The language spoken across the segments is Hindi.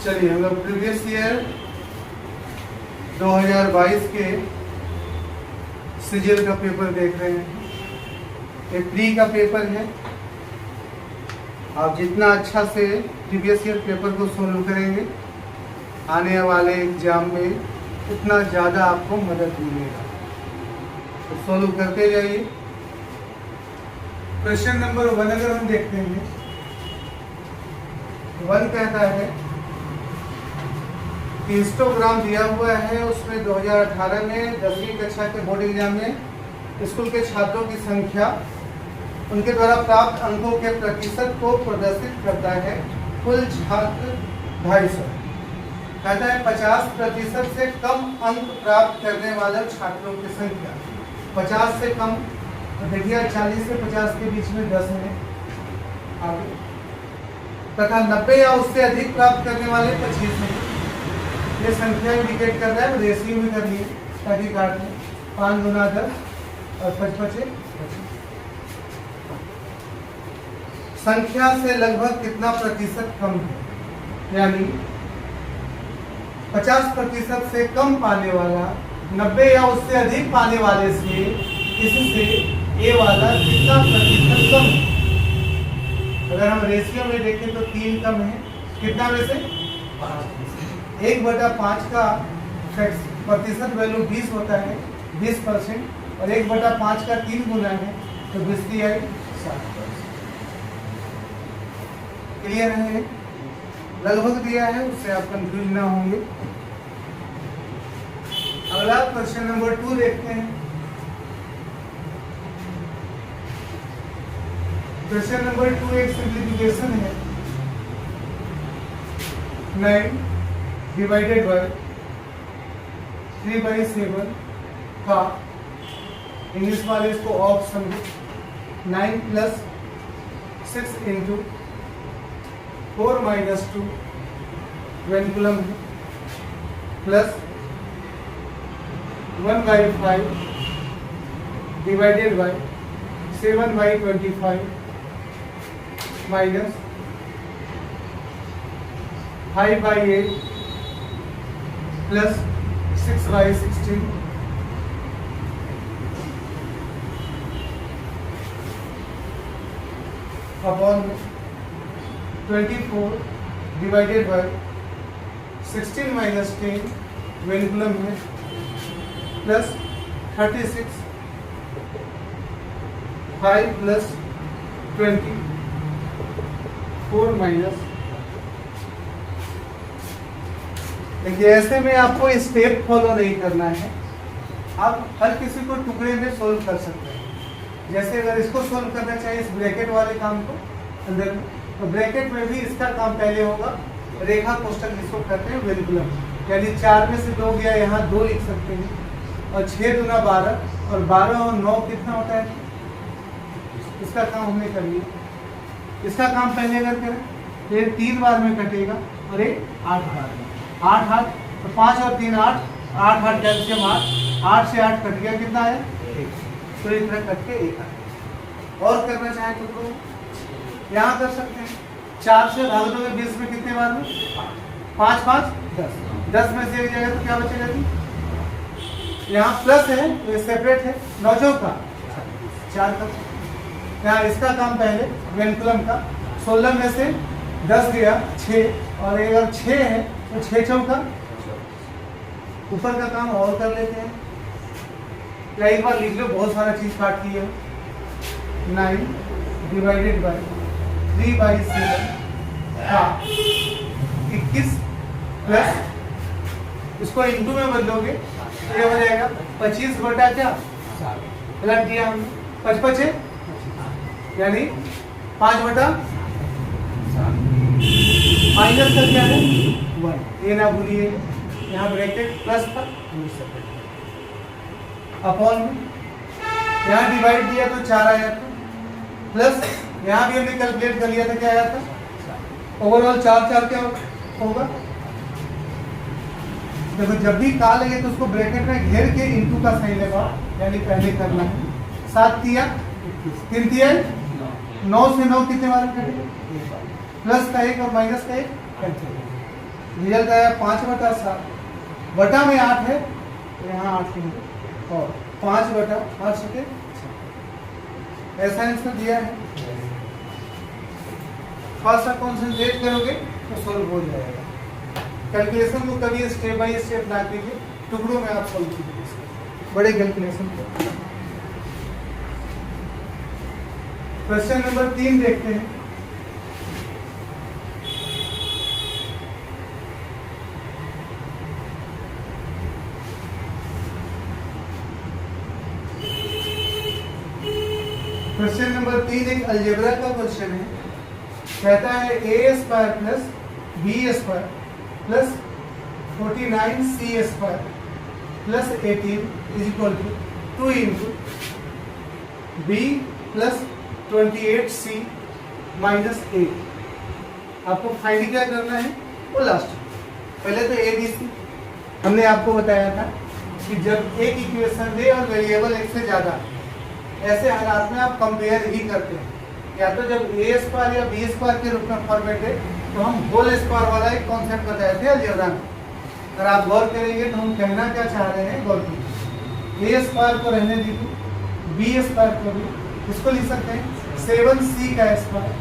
चलिए हम लोग प्रीवियस ईयर 2022 के सीजीएल का पेपर देख रहे हैं। ये प्री का पेपर है। आप जितना अच्छा से प्रीवियस ईयर पेपर को सोल्व करेंगे आने वाले एग्जाम में उतना ज़्यादा आपको मदद मिलेगा। तो सोल्व करते जाइए। क्वेश्चन नंबर 1 अगर हम देखते हैं, 1 कहता है कि हिस्टोग्राम दिया हुआ है, उसमें 2018 में 10वीं कक्षा के बोर्ड एग्जाम में स्कूल के छात्रों की संख्या उनके द्वारा प्राप्त अंकों के प्रतिशत को प्रदर्शित करता है। कुल छात्र 250। कहता है 50% से कम अंक प्राप्त करने वाले छात्रों की संख्या। 50 से कम, देखिए 40 से 50 के बीच में 10 है आगे, तथा 90 या उससे अधिक प्राप्त करने वाले 25 हैं। ये संख्या इंडिकेट कर रहा है, रेशियो में कर लिए ताकि काट लें। 5 गुना 10 और 55। संख्या से लगभग कितना प्रतिशत कम है, यानी 50% से कम पाने वाला 90 या उससे अधिक पाने वाले से इससे ए वाला कितना प्रतिशत कम है। अगर हम रेशियो में देखें तो 3 कम है। कितना में से 1/5 का प्रतिशत वैल्यू 20 होता है, 20%, और 1/5 का 3 गुना है तो 60%। क्लियर है? लगभग दिया है, उससे आप कंफ्यूज ना होंगे। अगला क्वेश्चन नंबर 2 देखते हैं। क्वेश्चन नंबर 2 एक सिंप्लीफिकेशन है। 9 डिवाइडेड बाय 3/7 का इंग्लिश वाले इसको ऑफ समझो। 9 + 6 × 4 - 2 वेनिकुलम है, plus 1/5 divided by 7/25 minus 5/8 plus 6/16 upon 24 divided by 16 - 10 वेनिकुलम है, प्लस 36 5 + 20 4 - देखिए ऐसे में आपको स्टेप फॉलो नहीं करना है। आप हर किसी को टुकड़े में सोल्व कर सकते हैं। जैसे अगर इसको सोल्व करना चाहिए इस ब्रैकेट वाले काम को अंदर में, तो ब्रैकेट में भी इसका काम पहले होगा। रेखा कोष्ठक जिसको कहते हैं वेनिकुलम, यानी 4 में से 2 गया, यहाँ 2 लिख सकते हैं, और 6 दूना 12, और 12 और 9 कितना होता है। इसका काम हमने कर लिया। इसका काम पहले अगर करें फिर 3 बार में कटेगा और एक 8 बार में। 8 8 तो 5 और 3 8, 8 8 कैल्शियम 8 से 8 कट गया, कितना है 1। तो इस तरह कट के 1 आया। और करना चाहे तो यहाँ कर सकते हैं। 4 से भाग दोगे 20 में कितने बार में 5 5 10, 10 में से एक जाएगा तो क्या बचेगा जी। यहाँ प्लस है तो ये सेपरेट है, 9 चौका 4 का। यहाँ इसका काम पहले वेनिकुलम का 16 में से 10 गया 6, और अगर 6 है तो 6 चौका। ऊपर का काम और कर लेते हैं, या एक बार लिख लो, बहुत सारा चीज काट की है। 9 डिवाइडेड बाय 3/7 का 21 प्लस इसको इंटू में बदलोगे तो ये हो जाएगा 25 बटा क्या पलट दिया हमने 55 है, यानी 5 बटा माइनस का क्या है 1। ये ना भूलिए, यहाँ ब्रैकेट प्लस था अपॉन में, यहाँ डिवाइड दिया तो 4 आया था, प्लस यहाँ भी हमने कैलकुलेट कर लिया था, क्या आया था ओवरऑल 4 क्या होगा। देखो जब भी का लगे तो उसको ब्रैकेट में घेर के इंटू का साइन लगा, यानी पहले करना है। 7 तिया 3 तिया 9 से 9 कितने बार कटेगा, प्लस का 1 और माइनस का 1 कैंसिल। रिजल्ट आया 5/7, बटा में 8 है तो यहाँ 8 लिखेंगे और 5/8 सके ऐसा आंसर दिया है। थोड़ा सा कॉन्सेंट्रेट करोगे तो सॉल्व हो जाएगा। कैलकुलेशन को कभी स्टेप बाय स्टेप ना कीजिए, टुकड़ों में आप सॉल्व कीजिए बड़े कैलकुलेशन को। क्वेश्चन नंबर 3 देखते हैं। क्वेश्चन नंबर 3 एक अलजेब्रा का क्वेश्चन है। कहता है a² plus b² plus 49c² plus 18 is equal to 2 into b plus 28c minus 8। आपको फाइंड क्या करना है वो लास्ट। पहले तो a b c हमने आपको बताया था कि जब एक इक्वेशन दे और वेरिएबल एक से ज़्यादा, ऐसे हालात में आप कंपेयर ही करते हैं। या तो जब a² या b² के रूप में फॉर्मेट है तो हम होल स्क्वायर वाला एक कॉन्सेप्ट बताए थे अलजेब्रा में। अगर आप गौर करेंगे तो हम कहना क्या चाह रहे हैं, गौर कीजिए। a² को रहने दीजिए, b² को भी इसको लिख सकते हैं 7c का स्क्वायर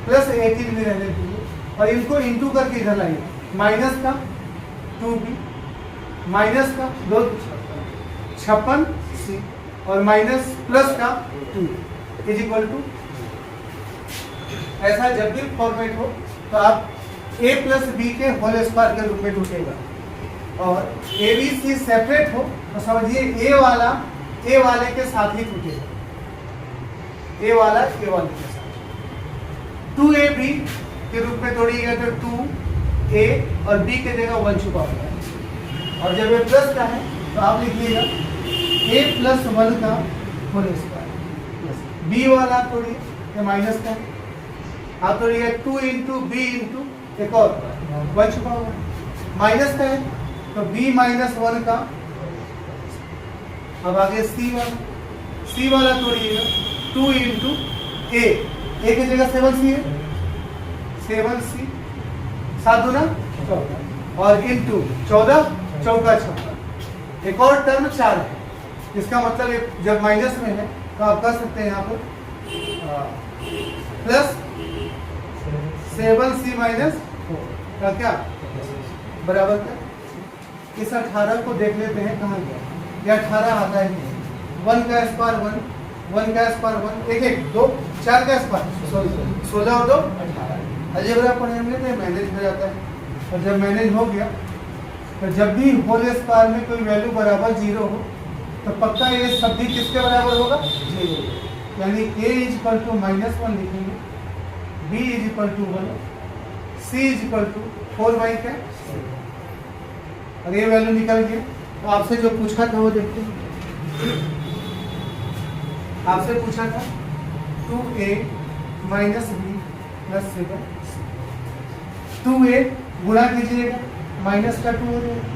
प्लस 18 भी रहने दीजिए और इनको इंटू करके इधर लाइए। माइनस का 2b माइनस का 56c और माइनस प्लस का 2 इज इक्वल टू। ऐसा जब भी फॉर्मेट हो तो आप a प्लस बी के होल स्क्वायर के रूप में टूटेगा। और ए बी सी सेपरेट हो तो समझिए a वाले के साथ ही टूटेगा, a वाला a वाले के साथ। 2ab के रूप में तोड़िएगा तो 2a और b के जगह 1 छुपा होगा। और जब ये प्लस का है तो आप लिखिएगा a प्लस 1 का होल स्क्वायर। b वाला तोड़िए ये माइनस का है, आप तोड़िएगा 2 इंटू बी इंटू एक और 1 छुपा होगा। माइनस का है तो b माइनस 1 का। अब आगे c वाला तोड़िएगा 2 इंटू a की जगह 7c है, 7c 7 दूना 14 और इंटू 14 चौका 56। एक और टर्म 4 है, इसका मतलब जब माइनस में है तो आप कर सकते हैं यहाँ पर प्लस 7c माइनस 4 का क्या बराबर क्या। इस 18 को देख लेते हैं कहाँ गया। यह 18 आता है 1 का स्क्वायर 1 का स्क्वायर 1 1 2 4 का स्क्वायर 16 और 2 18। अलजेब्रा पढ़ने तो मैनेज हो जाता है। और जब मैनेज हो गया तो जब भी होल स्क्वायर में कोई वैल्यू बराबर 0 हो तो पक्का ये सब भी किसके बराबर होगा 0। यानी a इज इक्वल टू -1 लिखेंगे, b is equal to 1, c is equal to 4 क्या। और ये वैल्यू निकल गया तो आपसे जो पूछा था वो देखते हैं। आपसे पूछा था 2a minus b plus 7। 2a गुणा कीजिएगा माइनस का 2 हो जाएगा,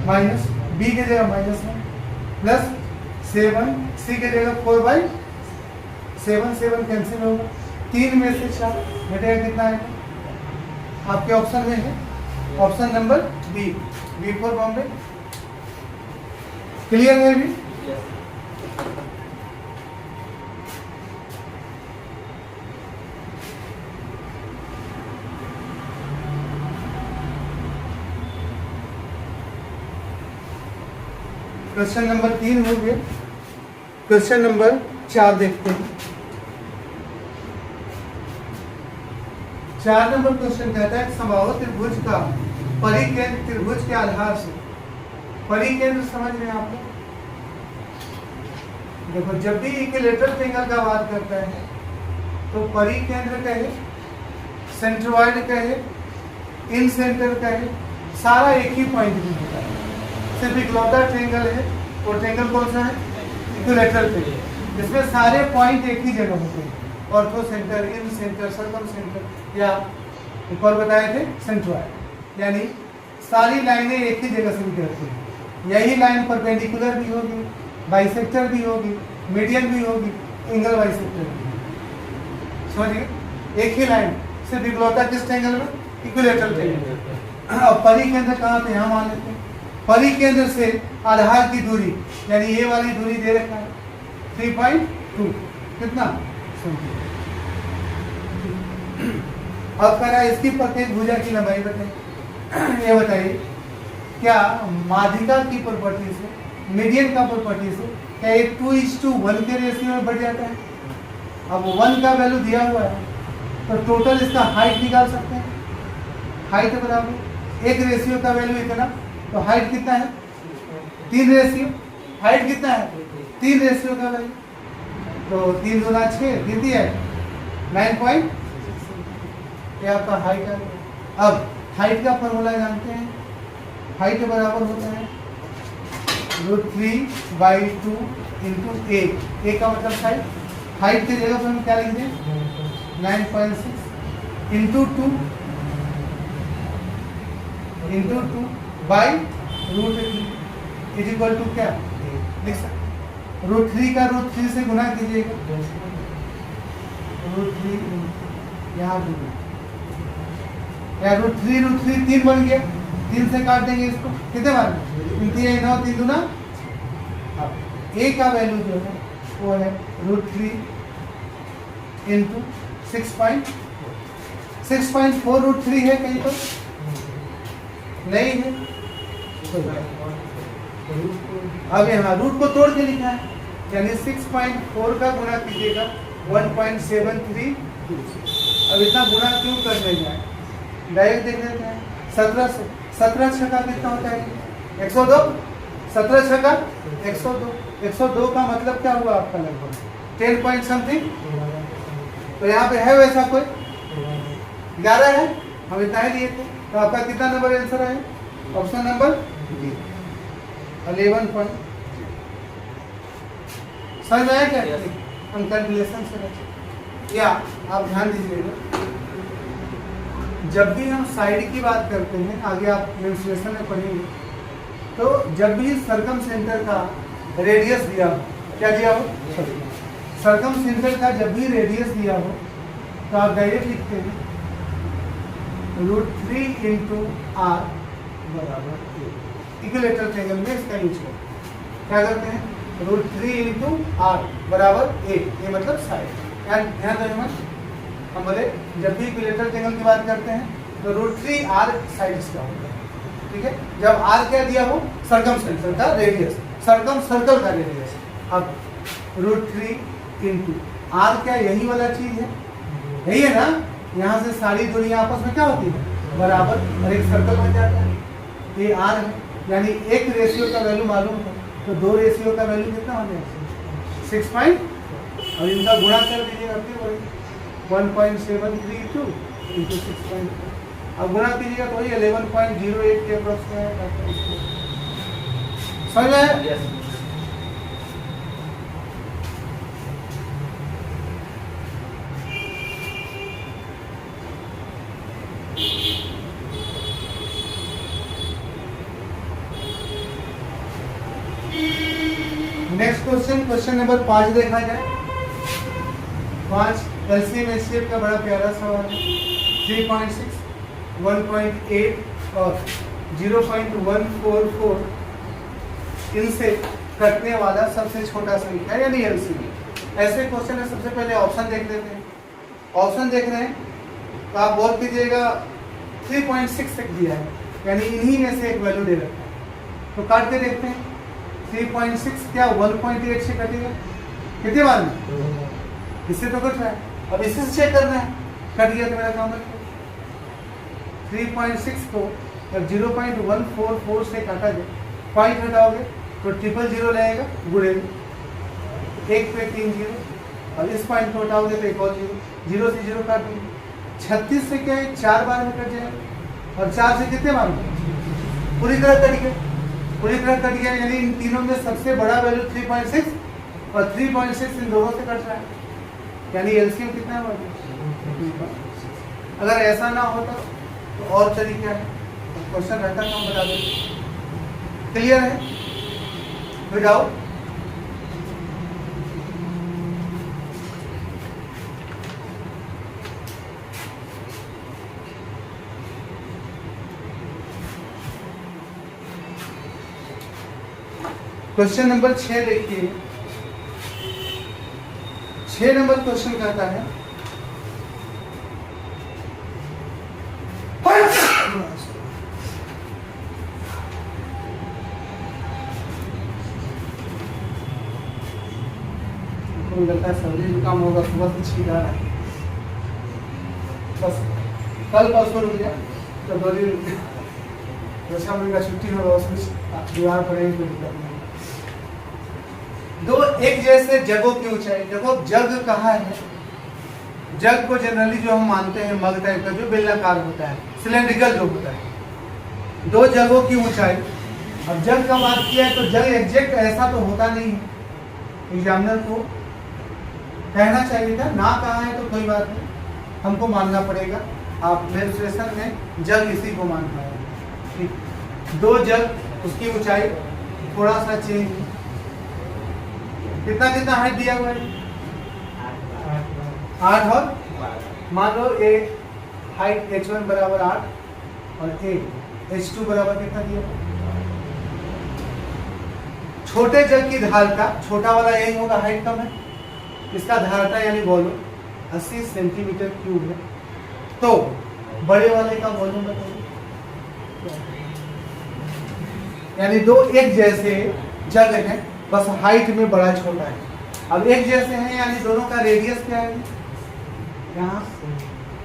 माइनस b के जगह -1 प्लस 7 c के जगह 4/7 कैंसिल होगा। 3 में से 4 घटेगा कितना है आपके ऑप्शन में है, option number B for Bombay. Clear है भी। क्वेश्चन नंबर 3 हो गया। क्वेश्चन नंबर 4 देखते हैं। 4 नंबर क्वेश्चन कहता है समबाहु त्रिभुज का परिकेंद्र त्रिभुज के आधार से। परिकेंद्र समझ रहे हैं आप लोग। देखो जब भी इक्विलेटरल ट्रायंगल का बात करता है तो परिकेंद्र कहे, सेंट्रोइड कहे, इन सेंटर कहे, सारा एक ही पॉइंट में होता है। सिर्फ इकलौता ट्रायंगल है, वो ट्रायंगल कौन सा है इक्विलेटरल ट्रायंगल, जिसमें सारे पॉइंट एक ही जगह होते हैं। ऑर्थो सेंटर, इन सेंटर, सर्कम सेंटर या एक और बताए थे सेंट्रोइड। यानी सारी लाइनें एक ही जगह से निकलती हैं। यही लाइन परपेंडिकुलर भी होगी, बाइसेक्टर भी होगी, मीडियन भी होगी, एंगल बाइसेक्टर भी। समझिए एक ही लाइन सिर्फ इकलौता किस ट्रायंगल में इक्विलेटरल ट्रायंगल। अब परिकेंद्र कहाँ पे, यहाँ मान लेते हैं। परिकेंद्र से आधार की दूरी यानी ये वाली दूरी दे रखा है 3.2, कितना? अब कह रहा है इसकी प्रत्येक भुजा की लंबाई बताइए। ये बताइए क्या माध्यिका की प्रॉपर्टी से, मीडियन का प्रॉपर्टी से क्या ये 2:1 के रेशियो में बढ़ जाता है? अब 1 का वैल्यू दिया हुआ है तो टोटल इसका हाइट निकाल सकते हैं। हाइट बराबर एक रेशियो का वैल्यू इतना, तो हाइट कितना है? 3 रेशियो। हाइट कितना है? 3 रेशियो का वैल्यू, तो 3 गुना 6 कितनी है? 9. ये आपका हाइट है। अब हाइट का फॉर्मूला जानते हैं, हाइट बराबर होता है √3/2 इंटू ए का मतलब हाइट। हाइट की जगह पर हम क्या लिख दें? 9.6 into 2 by √3 is equal to क्या लिख सकते? √3 का √3 से गुना कीजिएगा, √3 यहाँ गुना या √3 3 बन गया, 3 से काट देंगे इसको, कितने बार? 3 9 3 गुना। अब ए का वैल्यू जो है वो है √3 इंटू 6.4 √3 है कहीं पर नहीं है। अब यहाँ रूट को तोड़ के लिखा है यानी 6.4 का गुना कीजिएगा 1.73। अब इतना गुना क्यों करने जाए, डायरेक्ट देख लेते हैं। 17 छक्का कितना होता है? 102। 17 छक्का 102। 102 का मतलब क्या हुआ आपका? लगभग 10 पॉइंट समथिंग। तो यहाँ पे है वैसा कोई 11 है, हम इतना ही लिए थे। तो आपका कितना नंबर आंसर है? Option number 11 point. समझ में आया क्या? हम कैलकुलेशन से रखें या आप ध्यान दीजिएगा, जब भी हम साइड की बात करते हैं, आगे आप मेंस्ट्रुएशन में पढ़ेंगे, तो जब भी सर्कम सेंटर का रेडियस दिया हो, क्या दिया हो? सर्कम सेंटर का जब भी रेडियस दिया हो तो आप डायरेक्ट लिखते हैं √3 इंटू आर बराबर ए। इक्विलेटरल ट्रायंगल में इसका यूज करते क्या करते हैं? √3 इंटू आर बराबर ए, ये मतलब साइड। ध्यान रहे हम बोले जब भी इक्विलेटरल ट्रायंगल की बात करते हैं तो √3 आर साइड्स का होता है, ठीक है। जब आर क्या दिया हो? सर्कम सेंटर का रेडियस, सर्कम सर्कल का रेडियस। अब √3 इंटू आर क्या यही वाला चीज है? यही है ना? यहाँ से सारी दुनिया आपस में क्या होती है? बराबर, और एक सर्कल बन जाता है। ये आर है, यानी एक रेशियो का वैल्यू मालूम है तो 2 रेशियो का वैल्यू कितना हो जाएगा? 6 पॉइंट, और इनका गुणा कर दीजिएगा फिर 1.732 इंटू 6.4। अब गुणा कीजिएगा तो वही 11.08 के अप्रोक्स में है। समझ में आया? नेक्स्ट क्वेश्चन नंबर 5 देखा जाए। 5 एलसीएम एचसीएफ का बड़ा प्यारा सवाल है। 3.6, 1.8 और 0.144 इनसे कटने वाला सबसे छोटा संख्या यानी एलसीएम। ऐसे क्वेश्चन है, सबसे पहले ऑप्शन देख लेते हैं। ऑप्शन देख रहे हैं तो आप बोल कीजिएगा 3.6 तक दिया है, यानी इन्हीं में से एक वैल्यू दे रखा है। तो काट के देखते हैं 3.6 क्या 1.8 से कटेगा? कितने बार में? इससे तो कट रहा है, अब इससे चेक करना है। कट गया तो मेरा काम है। 3.6 को जब 0.144 से काटा जाए, पॉइंट हटाओगे तो 000 लगेगा, गुणे में 1 पे 3 0, और इस पॉइंट को हटाओगे तो एक और 0 से 0 काट देंगे। 36 से क्या है 4 बार में कट जाएगा, और 4 से कितने बार में? पूरी तरह कट गया, पूरी तरह कट गया। यानी इन तीनों में सबसे बड़ा वैल्यू 3.6 और 3.6 इन दोनों से कट रहा है, यानी एलसीएम कितना है? अगर ऐसा ना होता तो और तरीका है, क्वेश्चन रहता तो हम बता देते। क्लियर है? विदाउट क्वेश्चन नंबर 6 देखिए। 6 नंबर क्वेश्चन कहता है लगता है सर्दी जुकाम होगा, सुबह से छींक आ रहा है, बस कल परसों रुक गया तो 2 दिन रुक गया, 2 महीने का छुट्टी होगा, उसमें बीमार पड़ेगी कोई दिक्कत नहीं। दो एक जैसे जगहों की ऊंचाई, देखो जग कहाँ है, जग को जनरली जो हम मानते हैं मग टाइप का जो बेलनाकार होता है, सिलेंड्रिकल जो होता है, 2 जगहों की ऊंचाई। अब जग का बात किया है तो जग एग्जैक्ट ऐसा तो होता नहीं है, एग्जामिनर को कहना चाहिए था, ना कहा है तो कोई बात नहीं, हमको मानना पड़ेगा। आप मेंस्ट्रुएशन में जग इसी को मान पाएंगे, ठीक। 2 जग उसकी ऊंचाई थोड़ा सा चेंज, कितना कितना हाइट दिया हुआ है, 8 और मान लो ए हाइट h1 बराबर 8 और ए h2 बराबर कितना दिया। छोटे जग की धारता, छोटा वाला यही होगा, हाइट कम है, इसका धारता यानी वॉल्यूम 80 सेंटीमीटर क्यूब है, तो बड़े वाले का वॉल्यूम बताइए, यानी 2 एक जैसे जग हैं, बस हाइट में बड़ा छोटा है। अब एक जैसे हैं यानी दोनों का रेडियस क्या है, यहाँ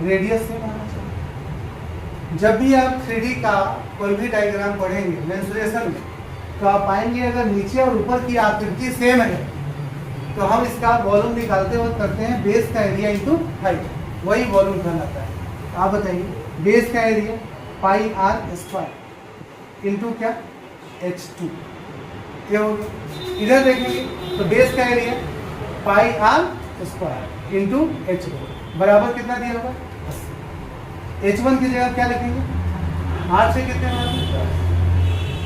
रेडियस से माना चाहिए। जब भी आप 3D का कोई भी डायग्राम पढ़ेंगे मेंस्ट्रुएशन में, तो आप पाएंगे अगर नीचे और ऊपर की आकृति सेम है तो हम इसका वॉल्यूम निकालते वक्त करते हैं बेस का एरिया इंटू हाइट, वही वॉल्यूम कहलाता है। आप बताइए बेस का area pi r square into क्या h2, क्या होगा, इधर देखेंगे तो बेस का area pi r square into h2 बराबर कितना दिया होगा 80। h1 की जगह क्या लिखेंगे, 8 से कितने बराबर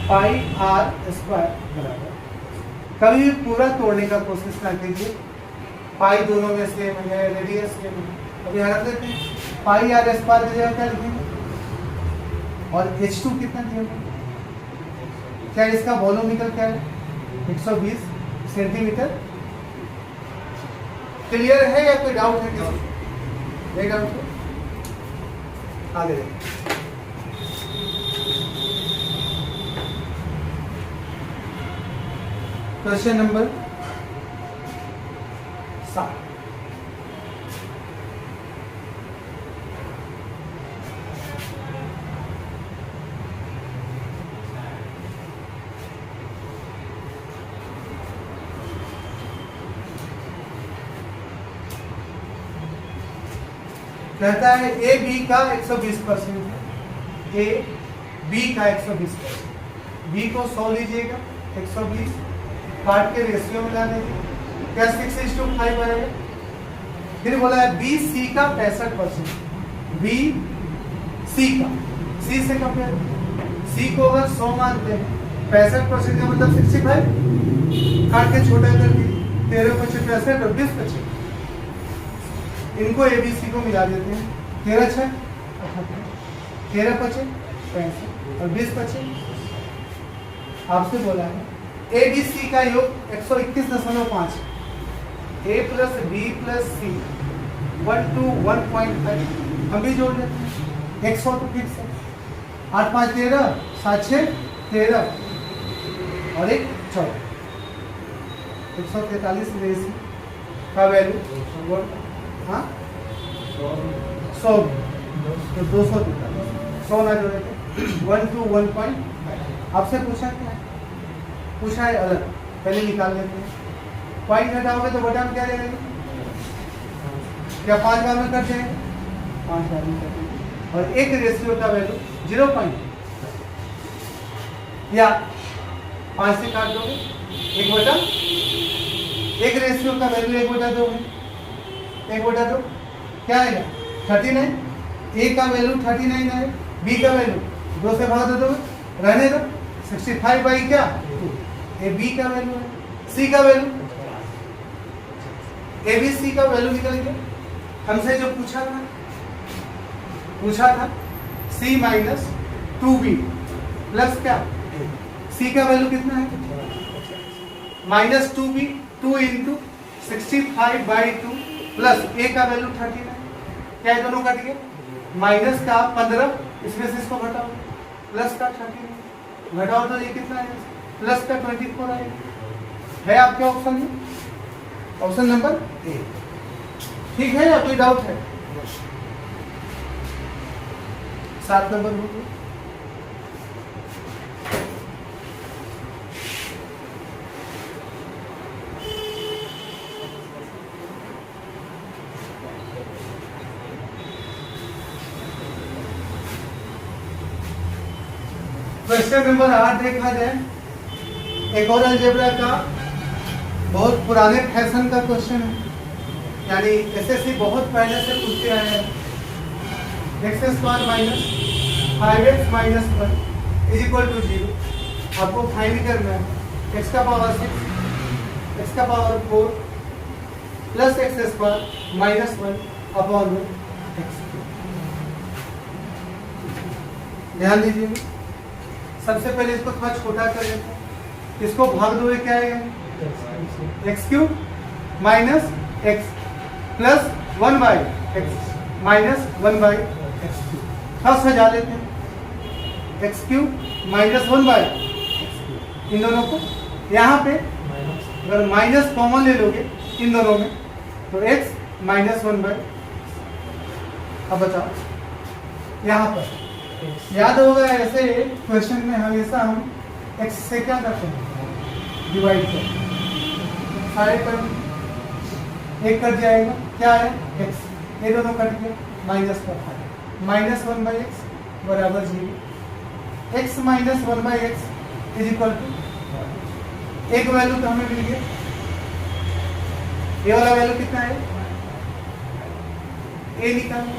पाई आर स्क्वायर बराबर, कभी भी पूरा तोड़ने का कोशिश ना कीजिए, पाई दोनों में सेम है, रेडियस सेम है। अभी हटा देते हैं, पाई आर स्क्वायर की जगह क्या लिखेंगे और h2 कितना दिया होगा, क्या इसका वॉल्यूमिकल क्या है 120 सेंटीमीटर। क्लियर है या कोई डाउट है किसी, नहीं डाउट है, आगे देखिए। क्वेश्चन नंबर 7, कहता है ए बी का 120% है, ए बी का 120%, बी को 100 लीजिएगा, 120 काट के रेशियो में ला देंगे, क्या 6:5 बनेगा। फिर बोला है बी सी का 65%, बी सी का, सी से कंपेयर, सी को अगर 100 मानते हैं 65% का मतलब 65 काट के छोटा कर दिए, 13 × 65 और 20 × 6, इनको ए बी सी को मिला देते हैं, 13 × 6 13 × 5 65 और 20 × 6। आपसे बोला है ए बी सी का योग 121.5, A plus B plus C 1 to 1.5, हम भी जोड़ लेते हैं, 100 तो फिक्स है, 8 5 13 7 6 13 और 1 14, 143 रेसी का वैल्यू हाँ 100 तो 243, 100 ना जोड़े थे 1 to 1.5। आपसे पूछा क्या है, पूछा है अलग, पहले निकाल लेते हैं, पॉइंट हटाओगे तो बटा में क्या रहेगा, क्या 5 बार में कट जाएगा, 5 बार में कट जाएगा, और एक रेशियो का वैल्यू 0. या 5 से काट दोगे 1/, एक रेशियो का वैल्यू 1/2 है, 1/2 क्या आएगा 39, ए का वैल्यू 39 है, बी का वैल्यू 2 से भाग दे दोगे, रहने दो 65 बाई क्या, ए बी का वैल्यू है, सी का वैल्यू, ए बी सी का वैल्यू निकल गया। हमसे जो पूछा था सी माइनस 2b प्लस क्या, सी का वैल्यू कितना है minus 2b 2 into 65/2 plus a का वैल्यू 39, क्या है दोनों कट गए, माइनस का 15 इसमें से इसको घटाओ, प्लस का 39 घटाओ तो ये कितना है, प्लस का 24 आएगा। है आपके ऑप्शन में, ऑप्शन नंबर ए ठीक है या कोई डाउट है? 7 नंबर हो गया। क्वेश्चन नंबर 8 देखा जाए, एक और अलजेब्रा का बहुत पुराने फैशन का क्वेश्चन है, यानी एसएससी बहुत पहले से पूछते आए हैं। X square minus 5x minus 1 is equal to 0, आपको फाइंड करना है x का पावर 6 x का power 4 plus X square minus 1 upon x। ध्यान दीजिए, सबसे पहले इसको थोड़ा छोटा कर लेते हैं, इसको भाग दो क्या आएगा, x cube minus x plus 1/x minus 1/x cube. थोड़ा सजा लेते हैं, एक्स क्यूब माइनस 1/x, इन दोनों को यहाँ पे अगर माइनस कॉमन ले लोगे इन दोनों में तो x माइनस 1/। अब बताओ यहाँ पर याद होगा, ऐसे क्वेश्चन में हमेशा हम x से क्या करते हैं, डिवाइड करते हैं, सारे पर एक कट जाएगा, क्या है x, ये दोनों कट गए, माइनस का माइनस 1/x बराबर 0, x minus 1/x is equal to एक वैल्यू तो हमें मिल गया, ये वाला वैल्यू कितना है, a निकालना,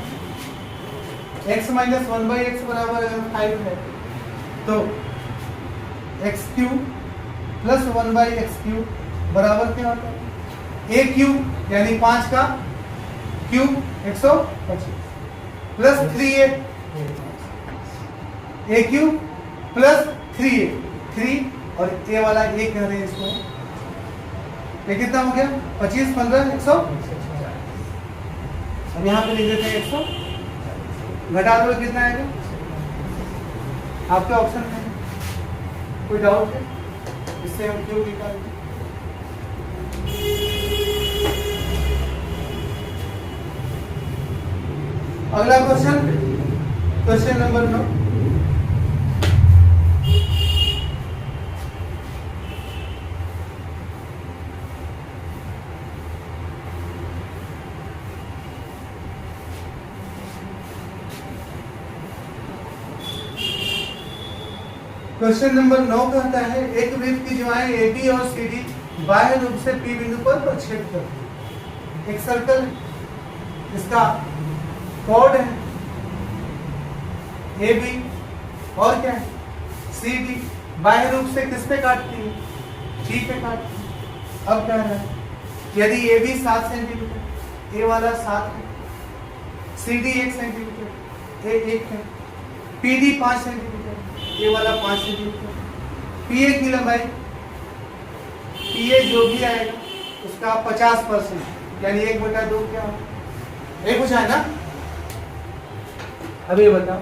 x माइनस 1/x बराबर 5 है तो x cube plus 1/x cube बराबर क्या होता है, a क्यूब यानी 5 का cube 125 plus 3a, a cube plus 3a, 3 और a वाला a कह रहे हैं इसको, ये कितना हो गया 25 15 100। अब यहाँ पे लिख देते हैं 100, घटा दो कितना आएगा, आपके ऑप्शन में कोई डाउट है, इससे हम क्यों निकालेंगे। अगला question, question number 9, question number 9 कहता है एक वृत्त की ज्वाएं AB और CD बाह्य रूप से P बिंदु पर प्रक्षेप करती है। एक सर्कल, इसका कॉर्ड है AB और क्या है CD, बाह्य रूप से किस पे काटती है, P पे काटती है। अब कह रहा है यदि AB 7 सेंटीमीटर, A वाला 7 है, CD 1 सेंटीमीटर, A 1 है, PD 5 सेंटीमीटर, ये वाला 5 सेंटीमीटर, PA की लंबाई, PA जो भी आएगा उसका 50% यानी 1/2 क्या हो, एक पूछा है ना। अब ये बताओ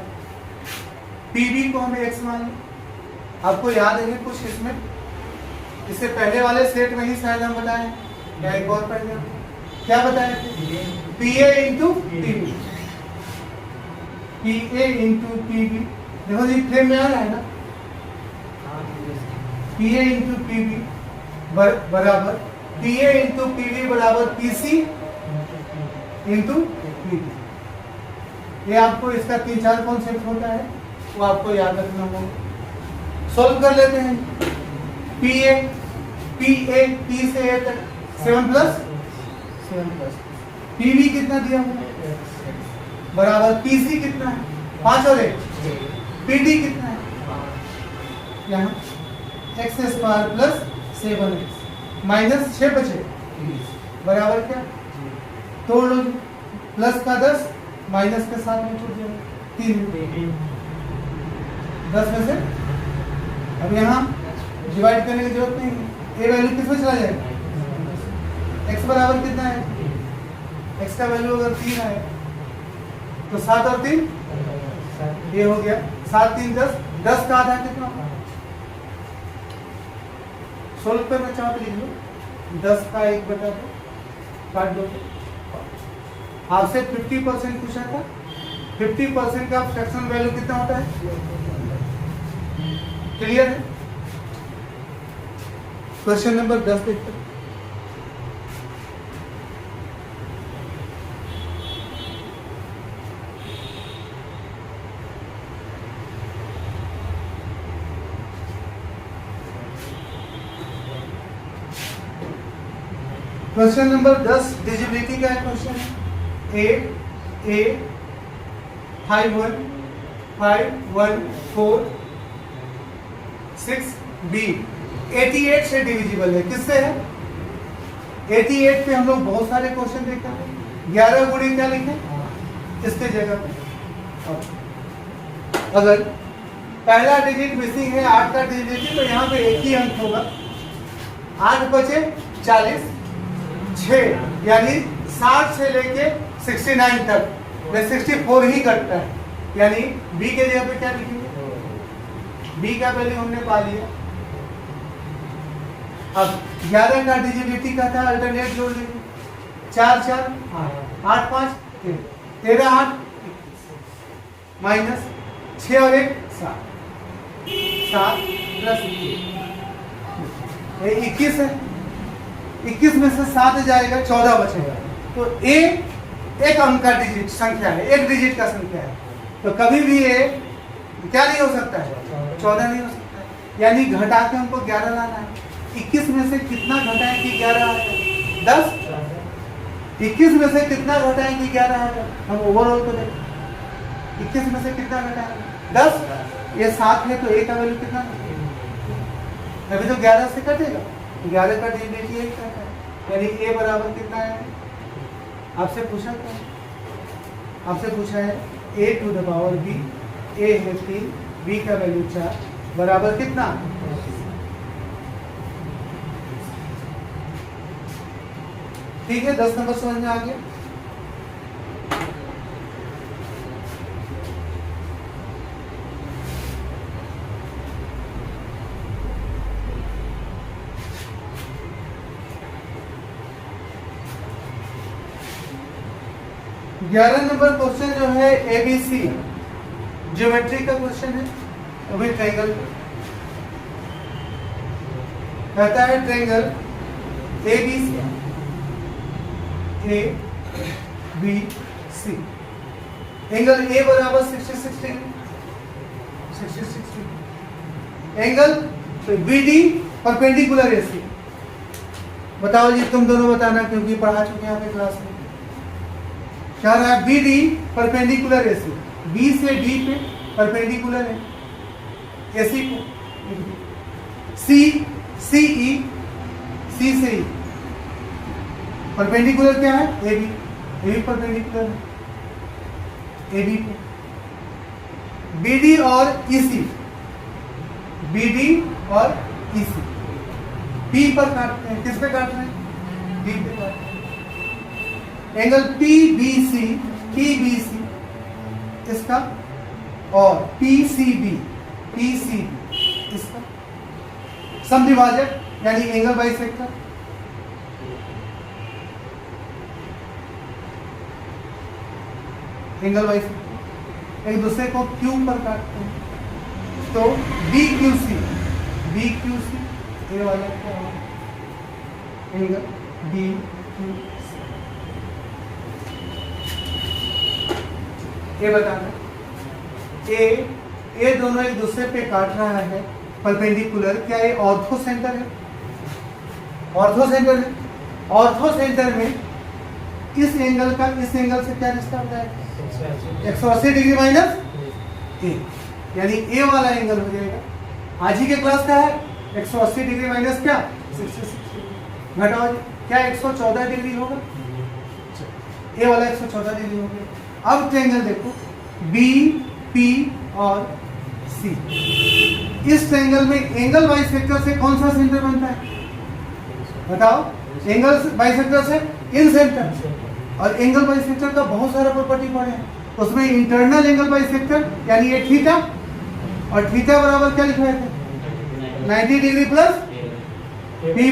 PB को हमें x मान लो, आपको याद है कुछ इसमें, इससे पहले वाले सेट में ही शायद हम बताए या एक और पढ़ने क्या बताए थे, PA into PB, PA into PB, देखो जी फ्रेम में आ रहा है ना, PA इंटू PB बराबर PA इंटू PB बराबर PC इंटू PB। ये आपको इसका 3-4 कॉन्सेप्ट होता है वो आपको याद रखना होगा। सॉल्व कर लेते हैं, PA P से A तक 7 प्लस PB कितना दिया हुआ बराबर PC कितना है 5 और 1, PD कितना है यहाँ x square plus 7x minus 6 बचे बराबर क्या, तोड़ लो, प्लस का 10 माइनस के साथ में छूट जाएगा 3, 10 में से। अब यहाँ डिवाइड करने की जरूरत नहीं है, ए वैल्यू किस में चला जाएगा, x बराबर कितना है, x का वैल्यू अगर 3 है तो 7 और 3 ये हो गया, 7 3 10, 10 का आधा कितना, सोल्व करना चाहो तो लिख लो, 10 का 1/2 काट दो। आपसे 50% पूछा था, 50% का फ्रैक्शन वैल्यू कितना होता है, क्लियर है। क्वेश्चन नंबर 10 देखते हैं। क्वेश्चन नंबर 10 डिजिबिलिटी का क्वेश्चन है। ए 5 1 5 1 4 6 बी 88 से डिविजिबल है, किससे है, 88 पे हम लोग बहुत सारे क्वेश्चन देखते हैं। 11 गुणे क्या लिखे इसके जगह पे, अगर पहला डिजिट मिसिंग है 8 का डिजिट तो यहाँ पे एक ही अंक होगा, 8 बचे 40, 6 यानी 60 से लेके 69 तक में 64 ही कटता है, यानी बी के जगह पे क्या लिखेंगे, बी का वैल्यू हमने पा लिया। अब 11 का डिजिबिलिटी का था, अल्टरनेट जोड़ लेंगे, 4 4 8 5 13 8 माइनस 6 और 1 7 7 प्लस 21 है, 21 में से 7 जाएगा 14 बचेगा, तो ए एक अंक का डिजिट संख्या है, एक डिजिट का संख्या है, तो कभी भी ए क्या नहीं हो सकता है, 14 नहीं हो सकता है, यानी घटा के हमको 11 लाना है। 21 में से कितना घटाएं कि 11 आ जाए, 10, 21 में से कितना घटाएं कि 11 आ जाए, हम ओवरऑल को देखें, 21 में से कितना घटाएंगे 10, ये 7 है तो ए का वैल्यू कितना, अभी तो 11 से कटेगा, 11 का डिजिट 1 है, यानी ए बराबर कितना है, आपसे पूछा था, आपसे पूछा है a to the power b, a है 3, b का वैल्यू 4 बराबर कितना, ठीक है। 10 नंबर समझ में आ गया। ग्यारह नंबर क्वेश्चन जो है एबीसी ज्योमेट्री का क्वेश्चन है, अभी ट्रायंगल कहता है, triangle ABC A B C, angle A बराबर 66 डिग्री, 66 डिग्री, angle B D perpendicular A C. बताओ जी, तुम दोनों बताना क्योंकि पढ़ा चुके हैं आपके क्लास में। क्या रहा है, B D perpendicular A C, B से डी पे परपेंडिकुलर है ए सी को, सी सी ई, सी से ई परपेंडिकुलर क्या है, ए बी परपेंडिकुलर है ए बी पे, बी डी और ई सी, बी डी और ई सी पी पर काटते हैं, किस पे काट रहे हैं, डी पे काट रहे हैं। एंगल PBC इसका और PCB इसका समद्विभाजक यानी एंगल बाइसेक्टर, एंगल बाइसेक्टर एक दूसरे को Q पर काटते हैं, तो BQC ये वाला क्या है, एंगल BQC। ये बताना, ए दोनों एक दूसरे पे काट रहा है परपेंडिकुलर, क्या ये ऑर्थो सेंटर है, ऑर्थो सेंटर है, ऑर्थो सेंटर में इस एंगल का इस एंगल से क्या रिश्ता हो जाएगा, 180 डिग्री माइनस ए, यानी ए वाला एंगल हो जाएगा। आज ही के क्लास का है 180 डिग्री माइनस क्या 66, घटाओ क्या 114 डिग्री होगा, ए वाला 114 डिग्री हो गया। अब ट्रायंगल देखो बी पी और सी, इस ट्रायंगल में एंगल बाइसेक्टर से कौन सा सेंटर बनता है, बताओ, एंगल बाइसेक्टर से इन सेंटर, और एंगल बाइसेक्टर का बहुत सारा प्रॉपर्टी पढ़े हैं, उसमें इंटरनल एंगल बाइसेक्टर यानी ये थीटा, और थीटा बराबर क्या लिख रहे थे 90 डिग्री प्लस p/2,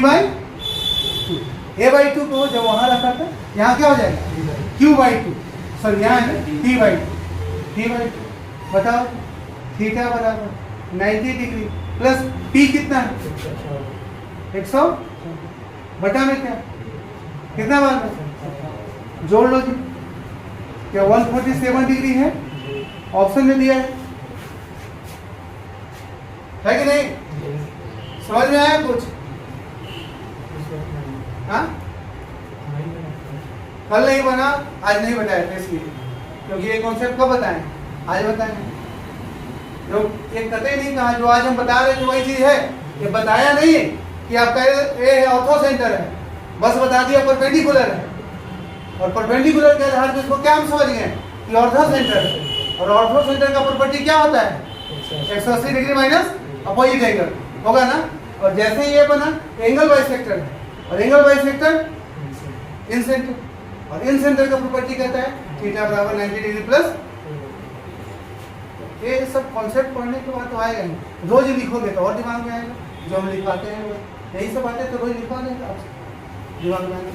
a/2 को जब वहां रखा था यहाँ क्या हो जाएगा q/2, सॉरी यहाँ है p/2, बताओ थीटा बराबर 90 डिग्री प्लस p कितना है 100 बटा में क्या कितना बार में जोड़ लो जी, क्या 147 डिग्री है, ऑप्शन में दिया है कि नहीं, समझ में आया कुछ? हाँ कल नहीं बना, आज नहीं बताया था इसलिए, क्योंकि ये कॉन्सेप्ट कब बताएं, आज बताएं। जो ये कतई नहीं कहा, जो आज हम बता रहे थे वही चीज है, ये बताया नहीं है कि आपका ये ऑर्थो सेंटर है, बस बता दिया परपेंडिकुलर है, और परपेंडिकुलर के आधार पर इसको क्या हम समझ गए कि ऑर्थो सेंटर है, और ऑर्थो सेंटर का प्रॉपर्टी क्या होता है 180 डिग्री माइनस अपोजिट एंगल होगा ना, और जैसे ही ये बना एंगल बाइसेक्टर है, और एंगल बाइसेक्टर इन सेंटर, और इन सेंटर का प्रॉपर्टी कहता है थीटा बराबर 90 डिग्री प्लस। ये सब कॉन्सेप्ट पढ़ने के बाद तो आएगा नहीं, रोज लिखोगे तो और दिमाग में आएगा, जो हम लिखवाते हैं यही सब बातें तो रोज लिखवा देंगे आप दिमाग में आने।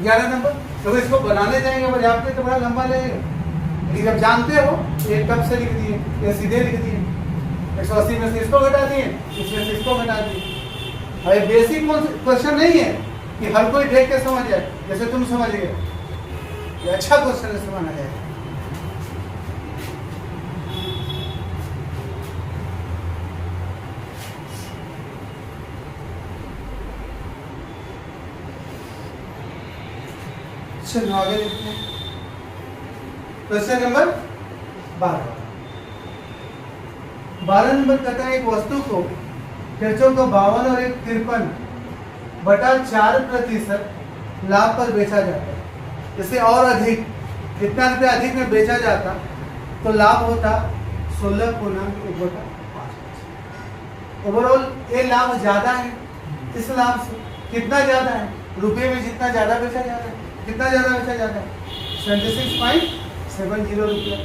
11 नंबर, तो इसको बनाने जाएंगे बजाते तो बड़ा लंबा लगेगा, लेकिन जब जानते हो एक कब से लिख दिए या सीधे लिख दिए, 180 में से इसको घटा दिए, इसमें से इसको घटा दिए। अरे बेसिक क्वेश्चन नहीं है कि हर कोई देख के समझ जाए, जैसे तुम समझ गए, ये अच्छा क्वेश्चन है, समझ आया। चलो आगे देखते हैं क्वेश्चन नंबर 12 नंबर कहता है एक वस्तु को खर्चों को 52 और 53/4% लाभ पर बेचा जाता है। इससे और अधिक जितना रुपया अधिक में बेचा जाता तो लाभ होता 16/1/5। ओवरऑल ये लाभ ज्यादा है, इस लाभ से कितना ज्यादा है, रुपये में जितना ज्यादा बेचा जाता है, कितना ज्यादा बेचा जाता है 76.70 रुपया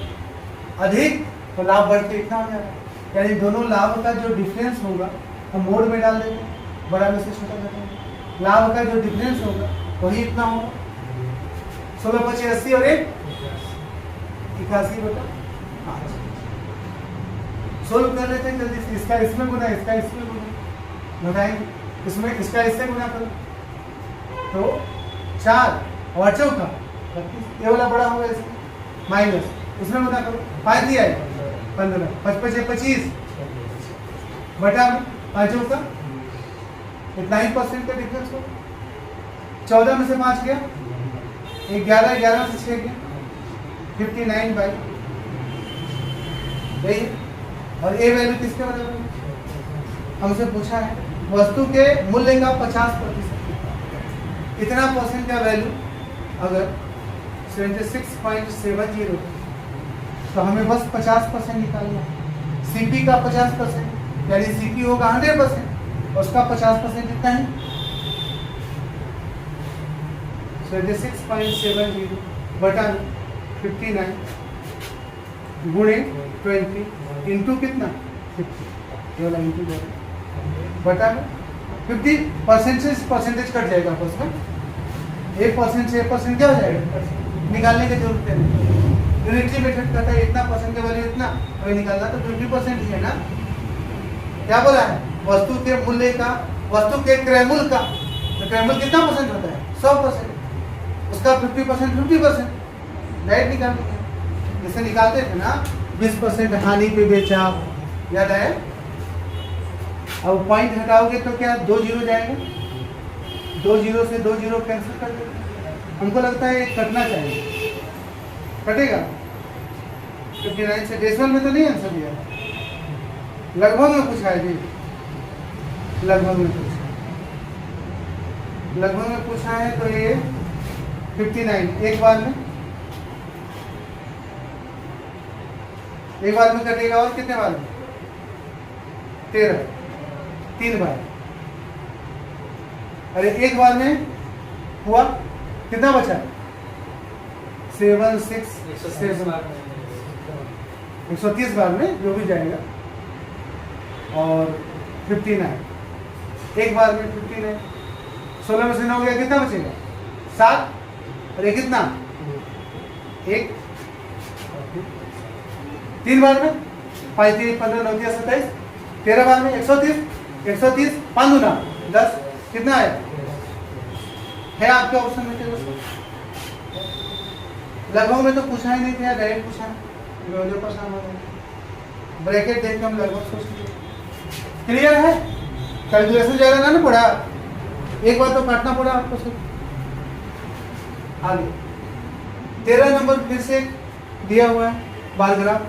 अधिक, तो लाभ बढ़ के इतना हो जाता है। यानी दोनों लाभ का जो डिफरेंस होगा हम मोड में डाल देंगे, बड़ा में से छोटा कर देंगे, लाभ का जो डिफरेंस होगा वही इतना होगा 16/80 और 81/5। सोल्व कर लेते हैं जल्दी से, इसका इसमें गुना, इसका इसमें गुना, बताएंगे इसमें इसका इससे गुना करो तो 4 और चौका 32, ये वाला बड़ा होगा इसमें माइनस, इसमें गुना करो 5 दिया है 15, 25 बटा में 5 का 9% का डिफरेंस हो, 14 में से 5 गया 11, 11 से 6 गया 59/, यही है। और ए वैल्यू किसके बराबर है, हमसे पूछा है वस्तु के मूल्य का 50%, इतना परसेंट का वैल्यू अगर 76.70 तो हमें बस 50% निकालना है। सीपी का 50% यानी सीपी होगा 100%, उसका 50% कितना है 76.70 बटा 59 गुणे 20 इंटू कितना 50, ये वाला इंटू बटा 50 परसेंटेज कट जाएगा आपस में, 1% से 1% क्या हो जाएगा, निकालने की जरूरत नहीं। यूनिटरी मेथड कहता है इतना परसेंट का वैल्यू इतना, हमें निकालना तो 20% ही है ना। क्या बोला है वस्तु के मूल्य का, वस्तु के क्रय मूल्य का, तो क्रय मूल्य कितना परसेंट होता है 100%, उसका 50% डायरेक्ट निकालते हैं, जैसे निकालते थे ना 20% हानि पे बेचा, याद आया। अब पॉइंट हटाओगे तो क्या 2 जीरो जाएगा, 2 जीरो से 2 जीरो कैंसिल कर देंगे, हमको लगता है कटना चाहिए, कटेगा 59 से। डेसिमल में तो नहीं आंसर दिया, लगभग में पूछा है जी, लगभग में पूछा है तो ये 59 एक बार में कटेगा, और कितने बार में 13, 3 बार अरे एक बार में हुआ, कितना बचा? 7 6 7 130 बार में जो भी जाएगा, और 15 है, एक बार में 15 है, 16 में से 9 हो गया, कितना बचेगा? 7, और ये कितना? एक 3 बार में 5 3 15 9 3 27, 13 बार में 130 5 गुना 10, कितना है आपके ऑप्शन में? लगभग में तो पूछा ही नहीं था, डायरेक्ट पूछा, परेशान हो गए। ब्रैकेट देख के हम लगभग सोच लिए। क्लियर है? कैलकुलेशन ज्यादा ना पड़ा, एक बार तो काटना पड़ा आपको सिर्फ। आगे 13 नंबर फिर से दिया हुआ है बार ग्राफ।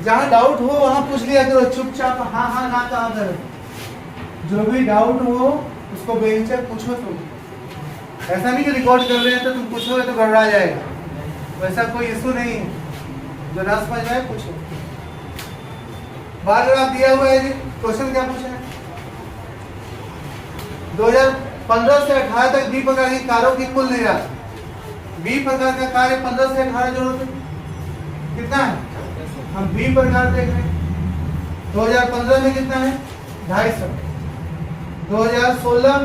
जहां डाउट हो वहां पूछ लिया करो, चुपचाप हाँ हाँ ना कहा करो। जो भी डाउट हो उसको बेहिचक पूछो तुम। ऐसा नहीं कि रिकॉर्ड कर रहे हैं तो तुम पूछोगे तो गड़बड़ा जाएगा, वैसा कोई इशू नहीं है। जो ना समझ में आए पूछो। बार ग्राफ दिया हुआ है जी, क्वेश्चन क्या पूछा है? 2015 से 18 तक बी प्रकार की कारों की कुल निर्यात। बी प्रकार का कार्य 15 से 18 जोड़ो तो कितना है? हम बी प्रकार देख रहे हैं। 2015 में कितना है? 250। 2016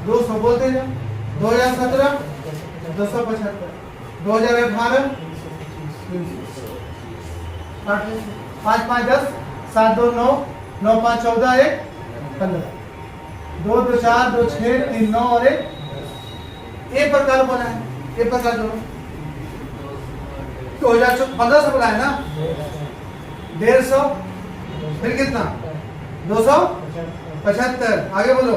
200 बोलते जाओ। 2017 275। 2018 5 5 10 7 2 9 9 5 14 1 15 2 2 4 2 6 3 9 और 1 प्रकार बोला है। ये प्रकार जोड़ो। 2015 से बोला है ना, 150, फिर कितना? 275, आगे बोलो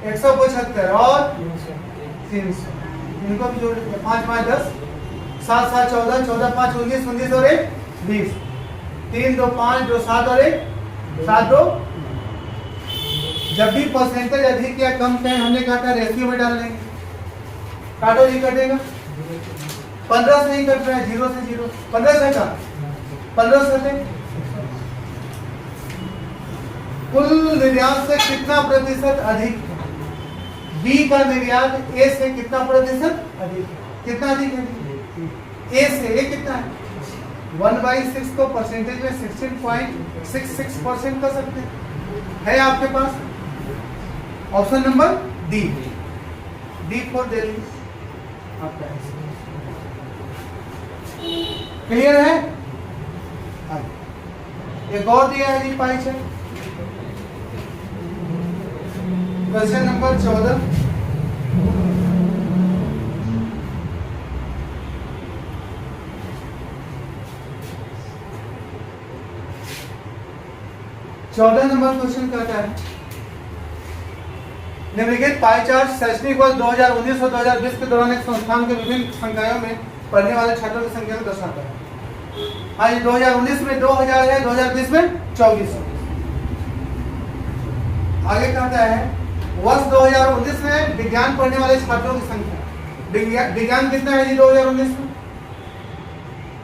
175 और 300, इनको भी जोड़ देते। 5 5 10 7 7 14 14 5 19 19 और 1 20, 3 2 5 2 7 और 1 7 2। जब भी परसेंटेज अधिक या कम कहें, हमने कहा था रेशियो में डाल देंगे। काटो जी, कटेगा 15 से ही कट रहा है, 0 से 0, 15 से का 15 से कुल निर्यात से कितना प्रतिशत अधिक है? बी का निर्यात ए से कितना प्रतिशत अधिक है? कितना अधिक है? ए से। ए कितना है? 1/6 को परसेंटेज में 16.66% कर सकते हैं। है आपके पास option number D. D for Delhi आपका है। क्लियर है? एक और दिया है जी pie chart. Question number 14। Number question कहता है, निम्नलिखित पाई चार्ट शैक्षणिक वर्ष 2019 और 2020 के दौरान एक संस्थान के विभिन्न संकायों में पढ़ने वाले छात्रों की संख्या को दर्शाता है। आज 2019 में 2000 है, 2020 में 2400। आगे कहता है वर्ष 2019 में विज्ञान पढ़ने वाले छात्रों की संख्या। विज्ञान कितना है जी 2019 में?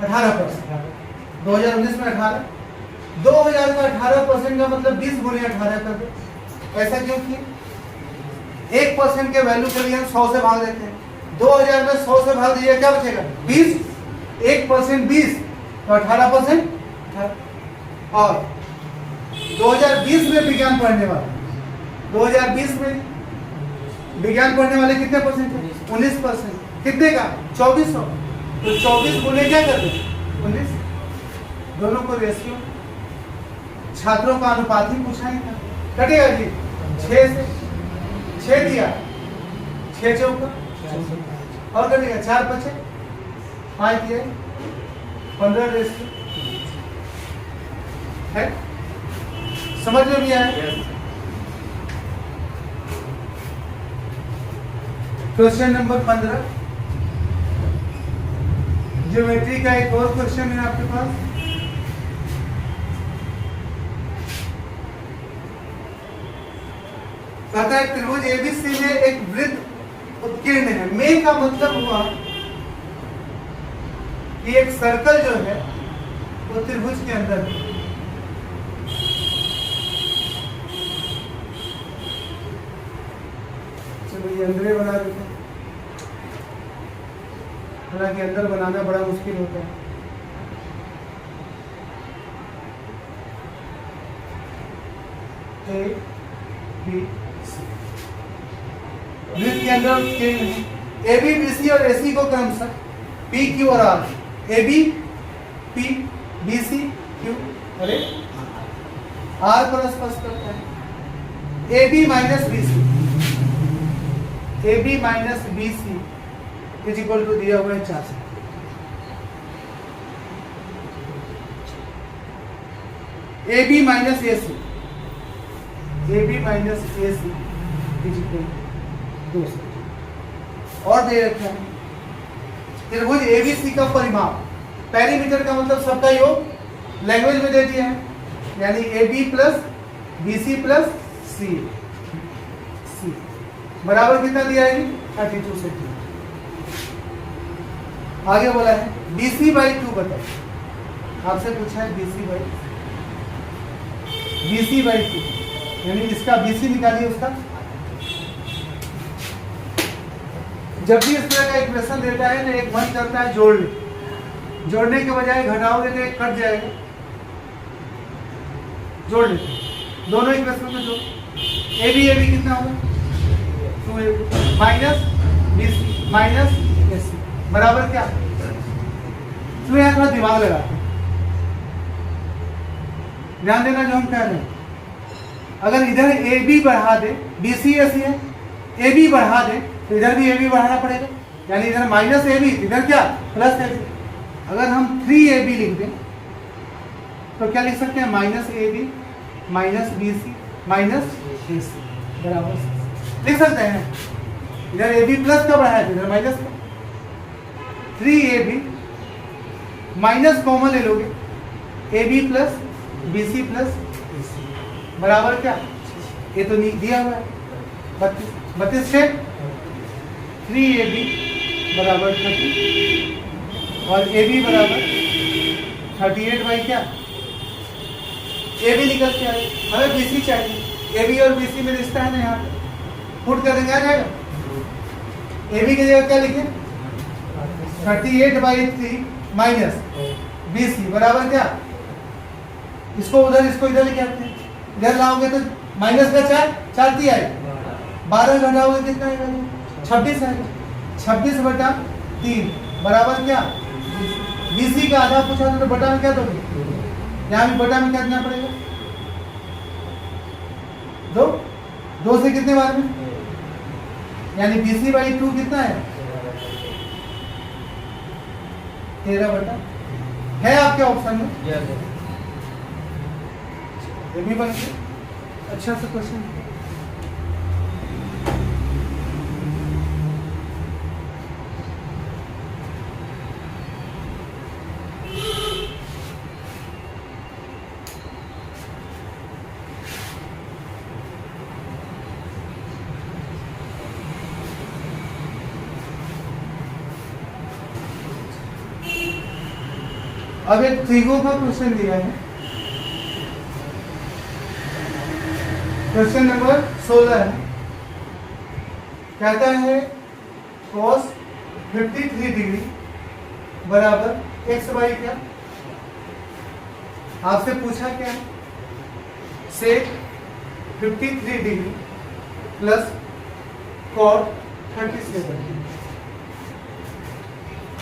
18%। 2019 में 18, 2000 का 18% का मतलब 20 गुने 18 कर दो। ऐसा क्यों किया? 1% के वैल्यू के लिए हम 100 से भाग देते हैं। 2000 में 100 से भाग दीजिए, क्या बचेगा? 20। 1% 20 तो 18%। और 2020 में विज्ञान पढ़ने वाले, 2020 में विज्ञान पढ़ने वाले कितने परसेंट थे? 19%। कितने का? 2400। तो 24 गुने क्या कर दे? 19। दोनों को रेशियो, छात्रों का अनुपात ही पूछा ही था। कटेगा जी 6 से 6 दिया, 6 चौका और कटेगा 4 बचे 5 दिया, 15 रेशियो है। समझ में भी आया? क्वेश्चन नंबर 15 ज्योमेट्री का एक और क्वेश्चन है आपके पास। कहता है त्रिभुज एबीसी में एक वृत्त उत्कीर्ण है। में का मतलब हुआ कि एक सर्कल जो है वो त्रिभुज के अंदर है। चलो ये अंदर बना देते हैं, हालांकि अंदर बनाना बड़ा मुश्किल होता है। ए बी सी वृत्त के अंदर ए बी बी सी और ए सी को क्रमशः पी क्यू और R, A B P B C Q अरे आर पर स्पर्श करता है। A B minus B C, A B minus B C is equal to दिया हुआ है 4 A B minus A C, A B minus A C is equal to 200 और दे रखा है त्रिभुज एबीसी का परिमाप, पेरीमीटर का मतलब सबका योग, लैंग्वेज में दे दिया है, यानी A B plus B C plus C C बराबर कितना दिया है 32 सेंटीमीटर। आगे बोला है BC बाई 2 बताओ, आपसे पूछा है BC बाई 2, यानी इसका BC निकालिए उसका। जब भी इस तरह का इक्वेशन देता है ना, एक मन करता है जोड़ ले, जोड़ने के बजाय घटाओगे तो एक कट जाएगा, जोड़ लेते दोनों इक्वेशन में जोड़। ए बी कितना होगा 2AB minus BC minus AC बराबर क्या, तो यहाँ थोड़ा दिमाग लगाते हैं, ध्यान देना जो हम कह रहे हैं। अगर इधर ए बी बढ़ा दे, बी सी एस है, ए बी बढ़ा दे तो इधर भी ए बी बढ़ाना पड़ेगा, यानी इधर माइनस ए बी, इधर क्या प्लस ए बी। अगर हम 3AB लिख दें तो क्या लिख सकते हैं, minus A B minus B C minus A C बराबर लिख सकते हैं। इधर ए बी प्लस का बढ़ाया इधर माइनस का, 3AB माइनस कॉमन ले लोगे, A B plus B C plus बराबर क्या, ये तो दिया हुआ है 32 से 3AB बराबर 30 और AB बराबर 38 बाई क्या, AB निकल के आए, हमें BC चाहिए, AB और BC में रिश्ता है ना, यहाँ पे फुट कर देंगे आ जाएगा। AB की जगह क्या लिखे 38 बाई 3 माइनस BC बराबर क्या, इसको उधर इसको इधर लेके आते हैं, इधर लाओगे तो माइनस का 4 3 आएगा, 12 घटाओगे कितना आएगा 26 आएगा, 26/3 बराबर क्या, BC का आधा पूछा तो बटा में क्या दोगे, यहाँ भी बटा में क्या देना पड़ेगा 2 से कितने बार में, यानी BC बाई 2 कितना है 13 बटा है आपके ऑप्शन में, ये भी बन गया। अच्छा सा क्वेश्चन। अब एक त्रिगो का क्वेश्चन दिया है, क्वेश्चन नंबर 16 है, कहता है cos 53 डिग्री बराबर x बाई क्या, आपसे पूछा क्या sec 53 डिग्री प्लस cot 37।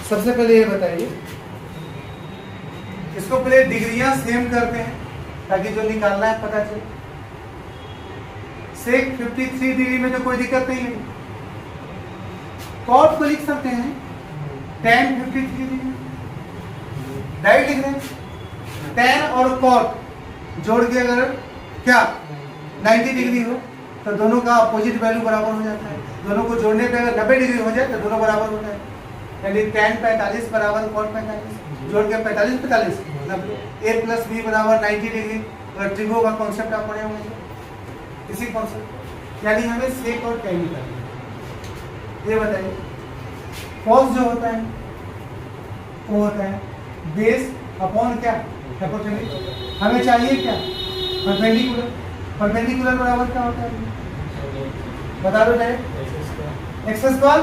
सबसे पहले ये बताइए, इसको पहले डिग्रियां सेम करते हैं ताकि जो निकालना है पता चले। सेक 53 डिग्री में तो कोई दिक्कत नहीं है, कॉट को लिख सकते हैं tan 53 डिग्री, डायरेक्ट लिख रहे हैं। tan और कॉट जोड़ के अगर क्या 90 डिग्री हो तो दोनों का अपोजिट वैल्यू बराबर हो जाता है, दोनों को जोड़ने पे अगर 90 डिग्री हो जाए तो दोनों बराबर होता है, यानी tan 45 बराबर कॉट 45, जोड़ के 45 45 A प्लस बी बराबर 90 डिग्री। अगर ट्रिगो का कॉन्सेप्ट आप पढ़े होंगे इसी कॉन्सेप्ट, यानी हमें सेक और tan निकालना है। ये बताइए कॉस जो होता है वो होता है बेस अपॉन क्या, हाइपोटेन्यूज। हमें चाहिए क्या, परपेंडिकुलर। परपेंडिकुलर बराबर क्या होता है, बता दो डायरेक्ट। एक्स स्क्वायर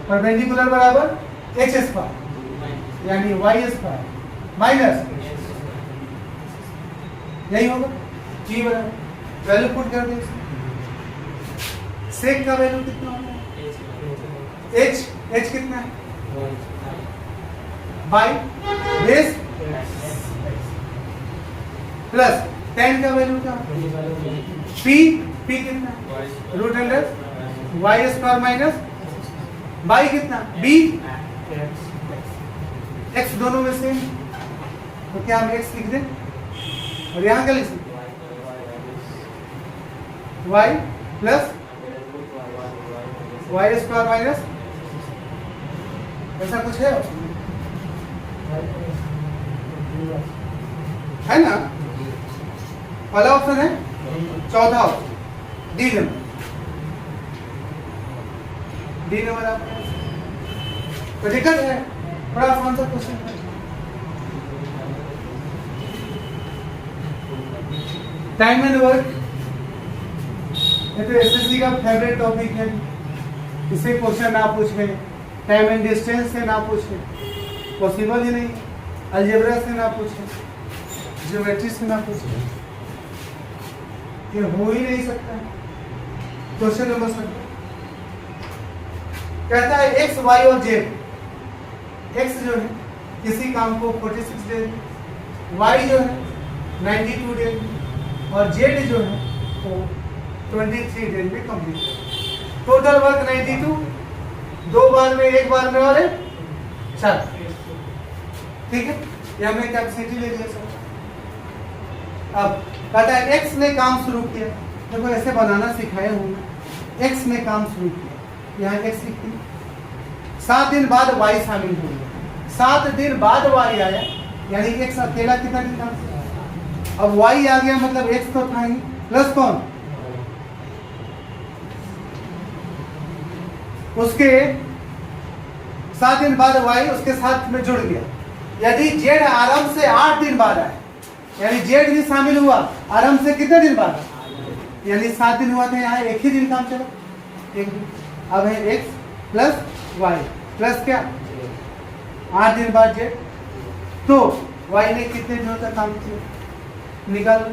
परपेंडिकुलर बराबर एच स्क्वायर यानी वाई स्क्वायर माइनस, यही होगा जी बराबर। वैल्यू पुट कर दे। सेक का वैल्यू कितना होगा, एच, एच कितना है, बाई बेस प्लस टेन का वैल्यू क्या, पी, पी कितना, root under Y square minus by कितना, बी, एक्स दोनों में सेम, तो क्या हम एक्स लिख दें और यहां क्या लिख सकते, Y plus Y square minus, ऐसा कुछ है ना। पहला ऑप्शन है, चौथा option D number, D number आपका तो दिक्कत है, बड़ा आसान सा क्वेश्चन है। टाइम एंड वर्क, ये तो एसएससी का फेवरेट टॉपिक है, इसे क्वेश्चन ना पूछे, टाइम एंड डिस्टेंस से ना पूछे, पॉसिबल ही नहीं, अलजेब्रा से ना पूछे, ज्योमेट्री से ना पूछे, ये हो ही नहीं सकता है। क्वेश्चन नंबर 7 कहता है एक्स वाई और जेड, एक्स जो है किसी काम को 46 डेज, वाई जो है 92 डेज और जेड जो है वो 23 डेज में कंप्लीट है। टोटल वर्क 92, 2 बार में, 1 बार में और 4, ठीक है। ये हमने कैपेसिटी ले लिया सर। अब कहता है एक्स ने काम शुरू किया, देखो ऐसे बनाना सिखाया हूँ, एक्स ने काम शुरू किया, यहाँ एक्स लिखती, 7 दिन बाद वाई शामिल हो गया, 7 दिन बाद वाई आया, यानी एक्स अकेला कितना दिन काम किया, अब वाई आ गया मतलब एक्स तो था ही, प्लस कौन, उसके 7 दिन बाद वाई उसके साथ में जुड़ गया। यदि जेड आराम से 8 दिन बाद आए, यानी जेड भी शामिल हुआ आराम से कितने दिन बाद, यानी 7 दिन हुआ था, यहाँ एक ही दिन काम चला, एक दिन। अब है एक्स प्लस वाई प्लस क्या 8 दिन बाद जेड, तो वाई ने कितने दिनों तक काम किया, निकाल लो।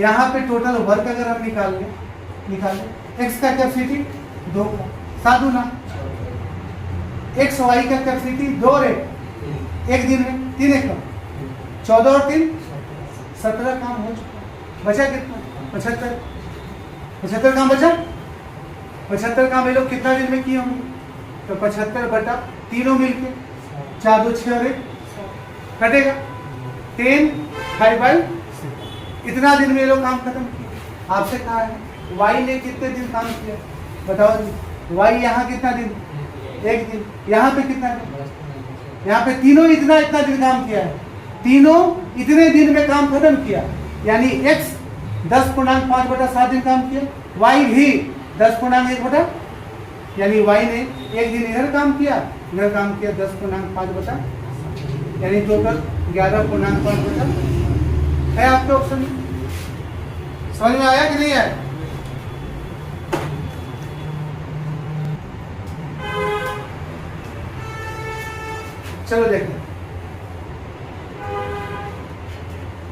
यहाँ पे टोटल वर्क अगर हम निकाल लें, एक्स का कैपेसिटी 2 का, 7 गुना एक्स वाई का कैपेसिटी 2 रेट, एक दिन में 3 एक काम, 14 और 3 17 काम हो चुका, बचा कितना 75 काम बचा। 75 काम ये लोग कितना दिन में किए होंगे, तो 75 बटा तीनों मिलके 4 2 6 और 1 कटेगा 10 5/6, इतना दिन में ये लोग काम खत्म किए। आपसे कहा है वाई ने कितने दिन काम किया, बताओ जी। वाई यहाँ कितना दिन, 1 दिन, यहाँ पे कितना दिन, यहाँ पे तीनों इतना दिन काम किया है, तीनों इतने दिन में काम खत्म किया, यानी x 10.5/7 दिन काम किया, y भी 10.1 यानी y ने 1 दिन इधर काम किया, इधर काम किया 10.5, यानी टोटल 11.5 है आपके ऑप्शन में। समझ में आया कि नहीं आया? चलो देखते हैं।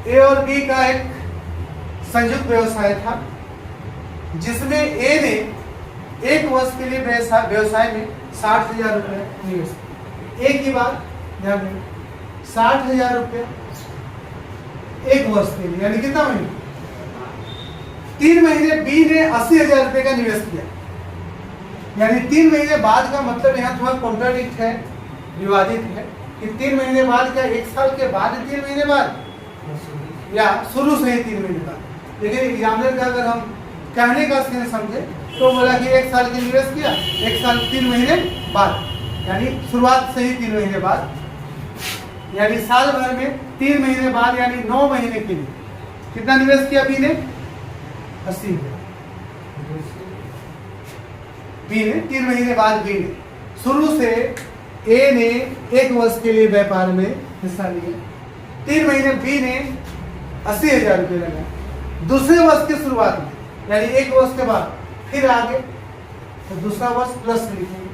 ए और बी का एक संयुक्त व्यवसाय था, जिसमें ए ने 1 वर्ष के लिए व्यवसाय में 60,000 रुपए निवेश किया। एक ही बात ध्यान दें, 60,000 रुपए 1 वर्ष के लिए, यानी कितना महीने, 3 महीने बी ने 80,000 रुपए का निवेश किया, यानी 3 महीने बाद का मतलब यहाँ थोड़ा कॉन्ट्राडिक्ट है, विवादित है कि 3 महीने बाद क्या 1 साल के बाद 3 महीने बाद, या शुरू से ही 3 महीने बाद। लेकिन एग्जामिनर का अगर हम कहने का समझे तो बोला कि 1 साल की निवेश किया, 1 साल 3 महीने बाद, यानी शुरुआत से ही 3 महीने बाद, यानी साल भर में 3 महीने बाद, यानी 9 महीने के लिए कितना निवेश किया बी ने, 80,000। बी ने 3 महीने बाद बी ने शुरू से ए ने 1 वर्ष के लिए व्यापार में हिस्सा लिया, 3 महीने बी ने 80,000 रुपये लगाए। दूसरे वर्ष की शुरुआत में यानी 1 वर्ष के बाद फिर आगे तो दूसरा वर्ष प्लस लिखेंगे।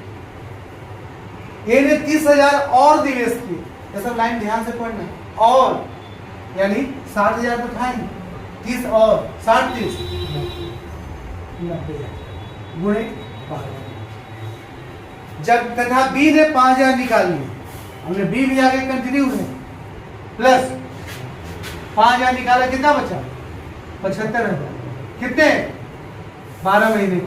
ए ने 30,000 और निवेश किए, ये सब लाइन ध्यान से पढ़ना, और यानी 60,000 तो था ही, 30 और 60 30 90,000 गुणे 5,000। जब तथा बी ने 5,000 निकाल लिए, हमने बी भी आगे कंटिन्यू है, प्लस 5,000 निकाला, कितना बचा 75,000, कितने 12 महीने को।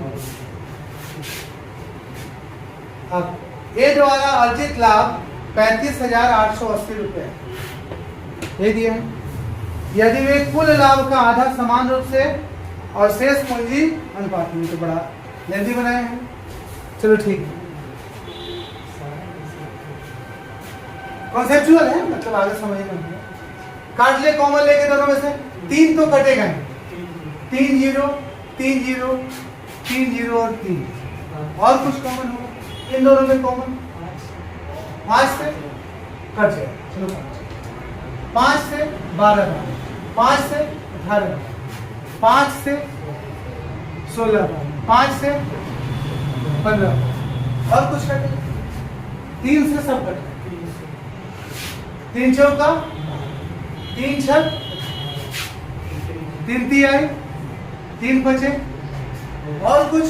अब ए द्वारा अर्जित लाभ 35,880 रुपए ये दिया है। यदि वे कुल लाभ का आधा समान रूप से और शेष पूंजी अनुपात में, तो बड़ा लेंदी बनाए हैं। चलो ठीक है, कॉन्सेप्चुअल है, मतलब आगे समझना। काट ले कॉमन लेके दोनों में से 3 तो कटेगा ही, 3 0 3 0 3 0 और 3, और कुछ कॉमन होगा इन दोनों में, कॉमन 5 से कट जाए। चलो 5 से 12, 5 से 18, 5 से 16, 5 से 15, और कुछ कटे 3 से सब कटे, 3 चौका 3 छक 3 तिहाई 3 बचे, और कुछ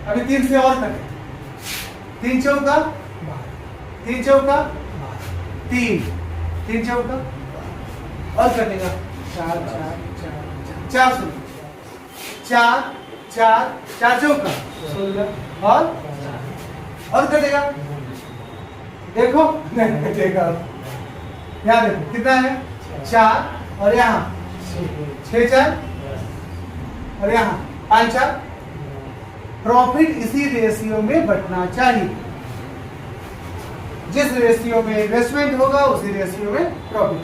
अभी 3 से और कटे, 3 चौका 3 चौका 3 3 चौका, और कटेगा 4 4 4 4 4 4 4 चौका 16, और कटेगा, देखो नहीं कटेगा, यहाँ देखो कितना है 4, और यहाँ 6 4, और यहाँ 5 4। प्रॉफिट इसी रेशियो में बंटना चाहिए, जिस रेशियो में इन्वेस्टमेंट होगा उसी रेशियो में प्रॉफिट।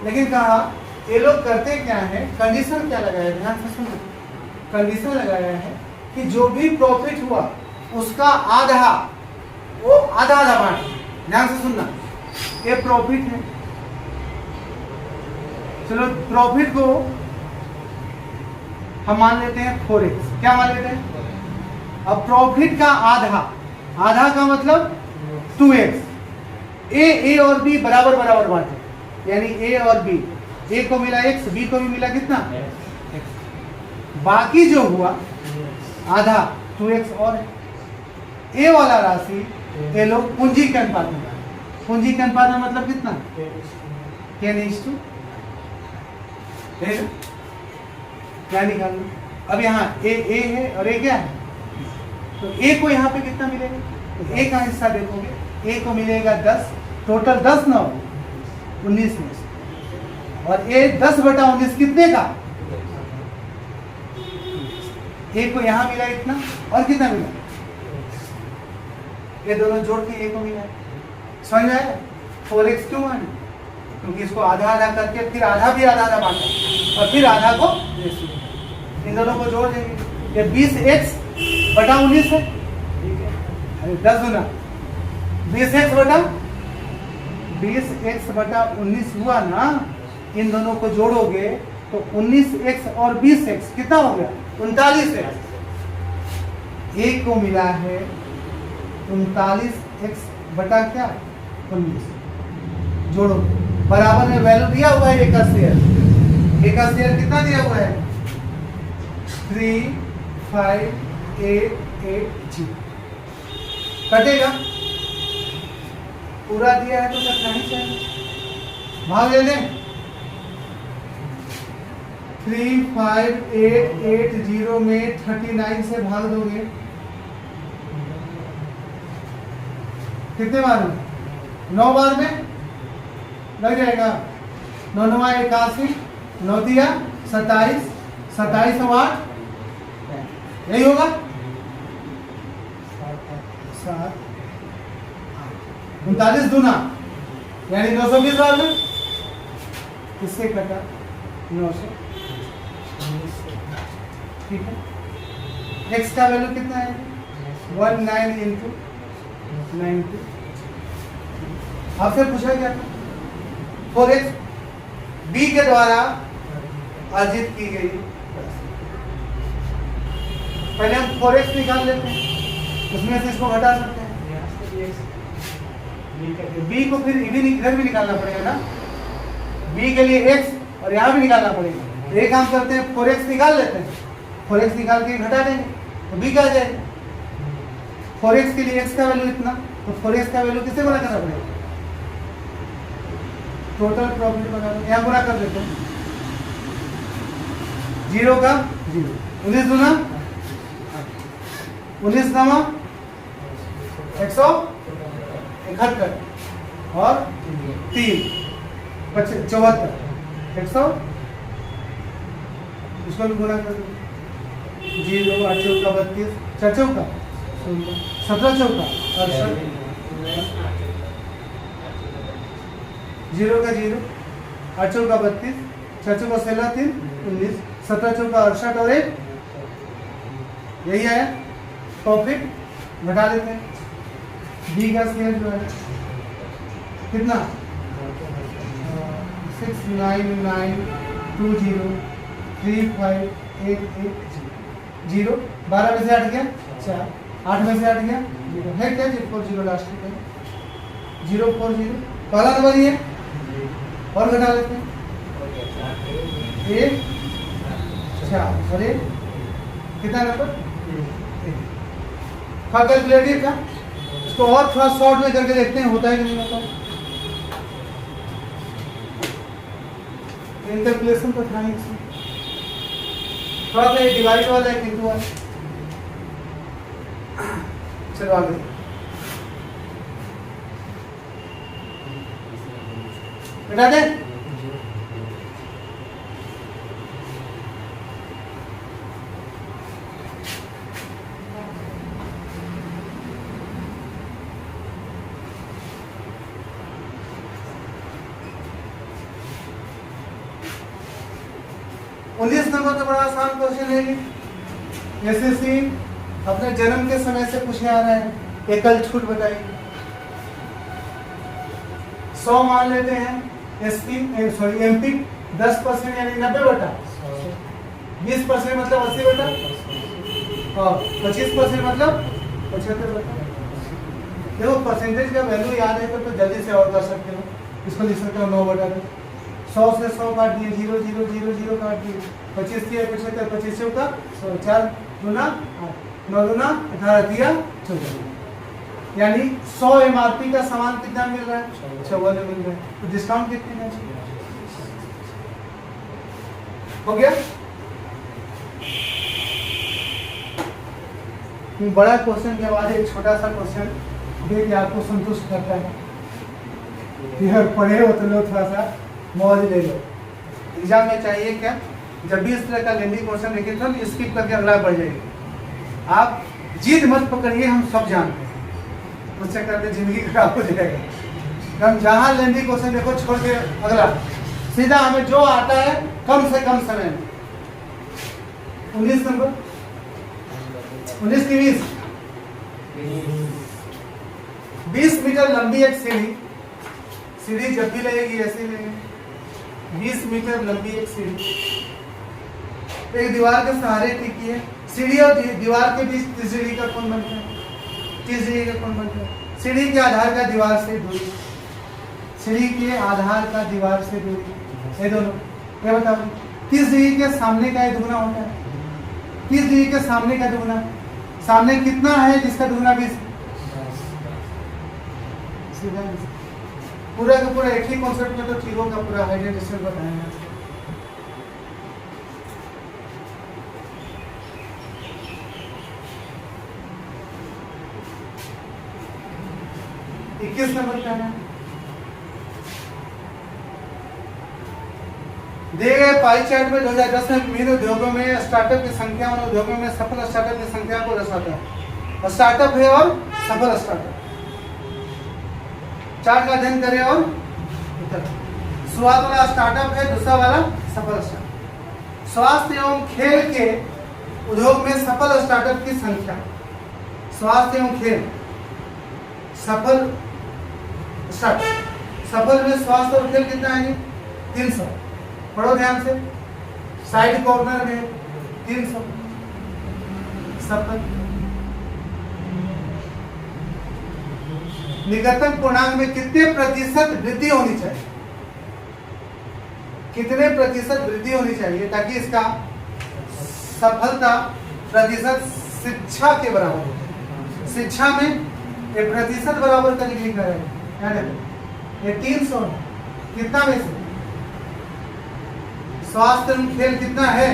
लेकिन कहा ये लोग करते क्या है, कंडीशन क्या लगाया, ध्यान से सुनो, कंडीशन लगाया है कि जो भी प्रॉफिट हुआ उसका आधा, वो आधा आधा बांट। ध्यान से सुनना, ये प्रॉफिट है, चलो प्रॉफिट को हम मान लेते हैं 4x, क्या मान लेते हैं, अब प्रॉफिट का आधा, आधा का मतलब 2x, ए और बी बराबर बराबर बांटे, यानी ए और बी, ए को मिला x, बी को भी मिला कितना x, बाकी जो हुआ आधा 2x और है। ए वाला राशि ये लोग पूंजी के अनुपात में, पूंजी के अनुपात में मतलब कितना, k/2, क्या निकालना। अब यहाँ ए है और ए क्या है, तो ए को यहाँ पे कितना मिलेगा, तो ए का हिस्सा देखोगे, ए को मिलेगा 10, टोटल 10 9 19 में से, और ए 10/19 कितने का, ए को यहाँ मिला इतना, और कितना मिला, ये दोनों जोड़ के ए को मिला, समझ में आया। 4x क्यों माने, क्योंकि इसको आधा आधा करके फिर आधा भी आधा आधा बांटा, और फिर आधा को इन दोनों को जोड़ देंगे, ये 20x/19 है, अरे 10 गुना 20x/19 हुआ ना, इन दोनों को जोड़ोगे तो 19x और 20x कितना हो गया, 39x। एक को मिला है 39x बटा क्या 19, जोड़ो, बराबर में वैल्यू दिया हुआ है, एक का शेयर कितना दिया हुआ है 35880, कटेगा, पूरा दिया है तो कटना ही चाहिए, भाग ले लें, 35880 में 39 से भाग दोगे कितने बार में, 9 बार में लग जाएगा, 9 9 81, 9 दिया 27, 27 और 8 यही होगा 7 39 दूना यानी 920 बार में, किससे कटा 900, ठीक है। x का वैल्यू कितना है 19 इंटू 90 आपसे पूछा गया था 4x b के द्वारा अर्जित की गई। पहले हम 4x निकाल लेते हैं, उसमें से इसको घटा सकते हैं। b को फिर इधर भी निकालना पड़ेगा ना, b के लिए x और यहाँ भी निकालना पड़ेगा। तो एक काम करते हैं 4x निकाल लेते हैं, 4x निकाल के घटा देंगे तो b क्या आ जाएगा। 4x के लिए x का वैल्यू इतना, तो 4x का वैल्यू किससे गुणा करना पड़ेगा, टोटल प्रॉफिट बना लो, यहाँ गुणा कर देते हैं। 0 का 0, 19 दूना 19 नामा 171 और 3 74 100, इसको भी गुणा कर दो। 0 8 चौका 32, 4 चौका 17 चौका 68, 0 का 0, 8 चौका 32, 4 चौका 16 3 19, 17 चौका 68 और 1, यही आया प्रॉफिट। घटा लेते हैं। बी का शेयर जो है कितना 699203588 12 में से हट गया 4, 8 में से हट गया 0 है क्या, 040 लास्ट में 040 पहला नंबर ये और घटा लेते हैं 1 4 और 1 कितना नंबर का कैलकुलेटर का। इसको और थोड़ा शॉर्ट में करके देखते हैं होता है कि नहीं होता। कैलकुलेशन तो था इसमें थोड़ा सा डिवाइड वाला है किंतु वाला। चलो आगे बता दें। उन्नीस नंबर तो बड़ा आसान क्वेश्चन है। एसएससी अपने जन्म के समय से पूछे आ रहे हैं। एकल छूट बताइए। 100 मान लेते हैं एमपी 10% यानी 90 बटा 20% मतलब 80 बटा और 25% मतलब 75 बटा। देखो परसेंटेज का वैल्यू याद है तो जल्दी से और कर सकते हो। इसको लिख सकते हो 9 बटा 100 से 100 काट दिए 0 0 0 0 काट दिए 25 दिया 75 25 का 4 गुना 9 गुना 18 दिया 14 यानी 100 एमआरपी का सामान कितना मिल रहा है 54 मिल रहा है। तो डिस्काउंट कितने का हो गया। बड़ा क्वेश्चन के बाद एक छोटा सा क्वेश्चन देखिए आपको संतुष्ट करता है। अगर पढ़े हो तो लो थोड़ा सा मौज ले लो। एग्जाम में चाहिए क्या, जब भी इस तरह का लेंदी क्वेश्चन लिखे तो स्किप करके अगला बढ़ जाएगी। आप जिद मत पकड़िए, हम सब जानते हैं उससे करके जिंदगी खराब हो जाएगा। हम जहाँ लेंदी क्वेश्चन देखो छोड़ के अगला सीधा हमें जो आता है कम से कम समय में। 19 नंबर 19 की 20 मीटर लंबी एक सीढ़ी जब भी लगेगी ऐसे लगेगी। 20 मीटर लंबी एक सीढ़ी एक दीवार के सहारे टिकी है। सीढ़ी और दीवार के बीच तीसरी का कोण बनता है। तीसरी का कोण बनता है सीढ़ी के आधार का दीवार से दूरी। सीढ़ी के आधार का दीवार से दूरी ये दोनों क्या बताओ। 30 डिग्री के सामने का दुगना होता है। 30 डिग्री के सामने का दुगना सामने कितना है जिसका दुगना 20। पूरा का पूरा एक ही कॉन्सेप्ट में तो चीजों का पूरा हाइड्रेशन बताया है। इक्कीस नंबर का है दिए गए पाई चार्ट में 2010 में विभिन्न उद्योगों में स्टार्टअप की संख्या और उद्योगों में सफल स्टार्टअप की संख्या को दर्शाता है। स्टार्टअप है और सफल स्टार्टअप चार्ट का अध्ययन करें और शुरुआत वाला स्टार्टअप है, दूसरा वाला सफल स्टार्टअप। स्वास्थ्य एवं खेल के उद्योग में सफल स्टार्टअप की संख्या स्वास्थ्य एवं खेल सफल 60, सफल में स्वास्थ्य और खेल कितना आएंगे 300। पढ़ो ध्यान से, साइड कॉर्नर में 300 सफल। निकटतम पूर्णांक में कितने प्रतिशत वृद्धि होनी चाहिए, कितने प्रतिशत वृद्धि होनी चाहिए ताकि इसका सफलता प्रतिशत शिक्षा के बराबर हो। शिक्षा में ये प्रतिशत बराबर का लिखा है, क्या देखो ये 300 कितना में से, स्वास्थ्य एवं खेल कितना है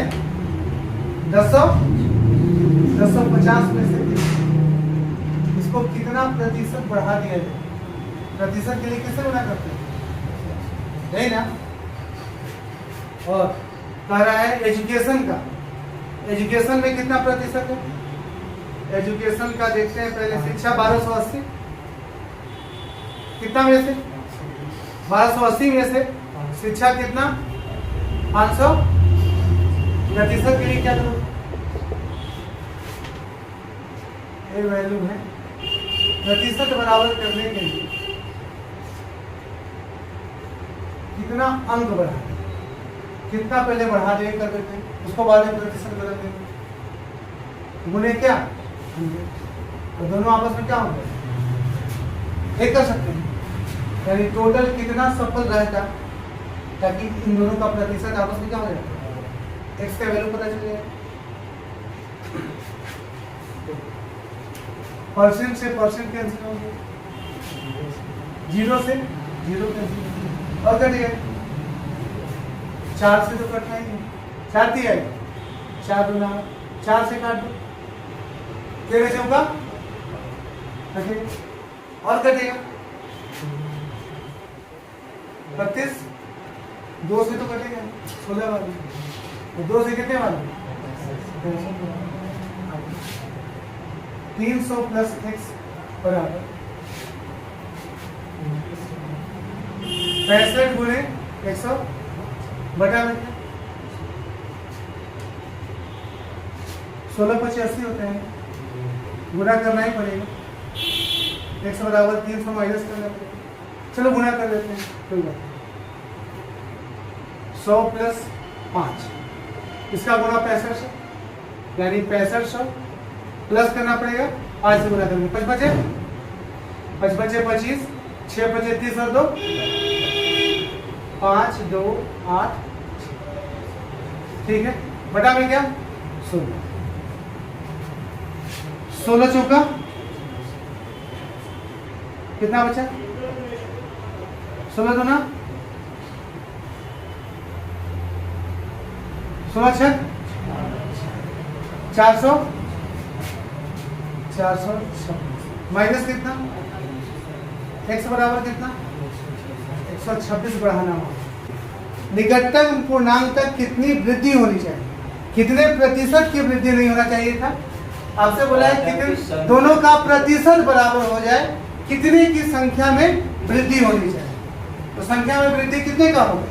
1050 में से इसको कितना प्रतिशत बढ़ा दिया जाए, प्रतिशत के लिए किससे गुणा करते हैं, नहीं ना। और कह रहा है एजुकेशन का, एजुकेशन में कितना प्रतिशत है, एजुकेशन का देखते हैं पहले। शिक्षा 1280 कितना में से, 1280 में से शिक्षा कितना 500, प्रतिशत के लिए क्या करो, ये वैल्यू है प्रतिशत बराबर करने के लिए कितना अंक बढ़ा, कितना पहले बढ़ा दे कर देते हैं, उसको बाद में प्रतिशत बदल देंगे, गुणे क्या, तो दोनों आपस में क्या होगा एक कर सकते हैं, यानी टोटल कितना सफल रहता ताकि इन दोनों का प्रतिशत आपस में क्या हो जाए, एक्स का वैल्यू पता चल जाए। परसेंट से परसेंट कैंसिल होंगे, 0 से 0 कैंसिल, और कटेगा 4 से तो कटना ही है, 4 दिया है 4 दूना 4 से काट दो, 13 चौका और कटेगा 32, 2 से तो कटेगा 16 वाली, 2 से कितने वाले 300 प्लस x बराबर 65 गुणे 100 बटा में 16 25 80 होते हैं, गुणा करना ही पड़ेगा, 100 बराबर 300 माइनस करना पड़ेगा, चलो गुणा कर देते हैं, कोई बात 100 प्लस 5 इसका गुणा 65 से, यानी 6500 प्लस करना पड़ेगा 5 से गुणा करेंगे, 5 बचे 25, 6 बचे 30 और 2 5 2 8, ठीक है, बटा में क्या 16 चौका कितना बचा 16 दूना 16 छः 400 माइनस कितना x बराबर कितना 126 बढ़ाना होगा। निकटतम पूर्णांक तक कितनी वृद्धि होनी चाहिए, कितने प्रतिशत की वृद्धि नहीं होना चाहिए था, आपसे बोला है कितने दोनों का प्रतिशत बराबर हो जाए, कितने की संख्या में वृद्धि होनी चाहिए, तो संख्या में वृद्धि कितने का होगा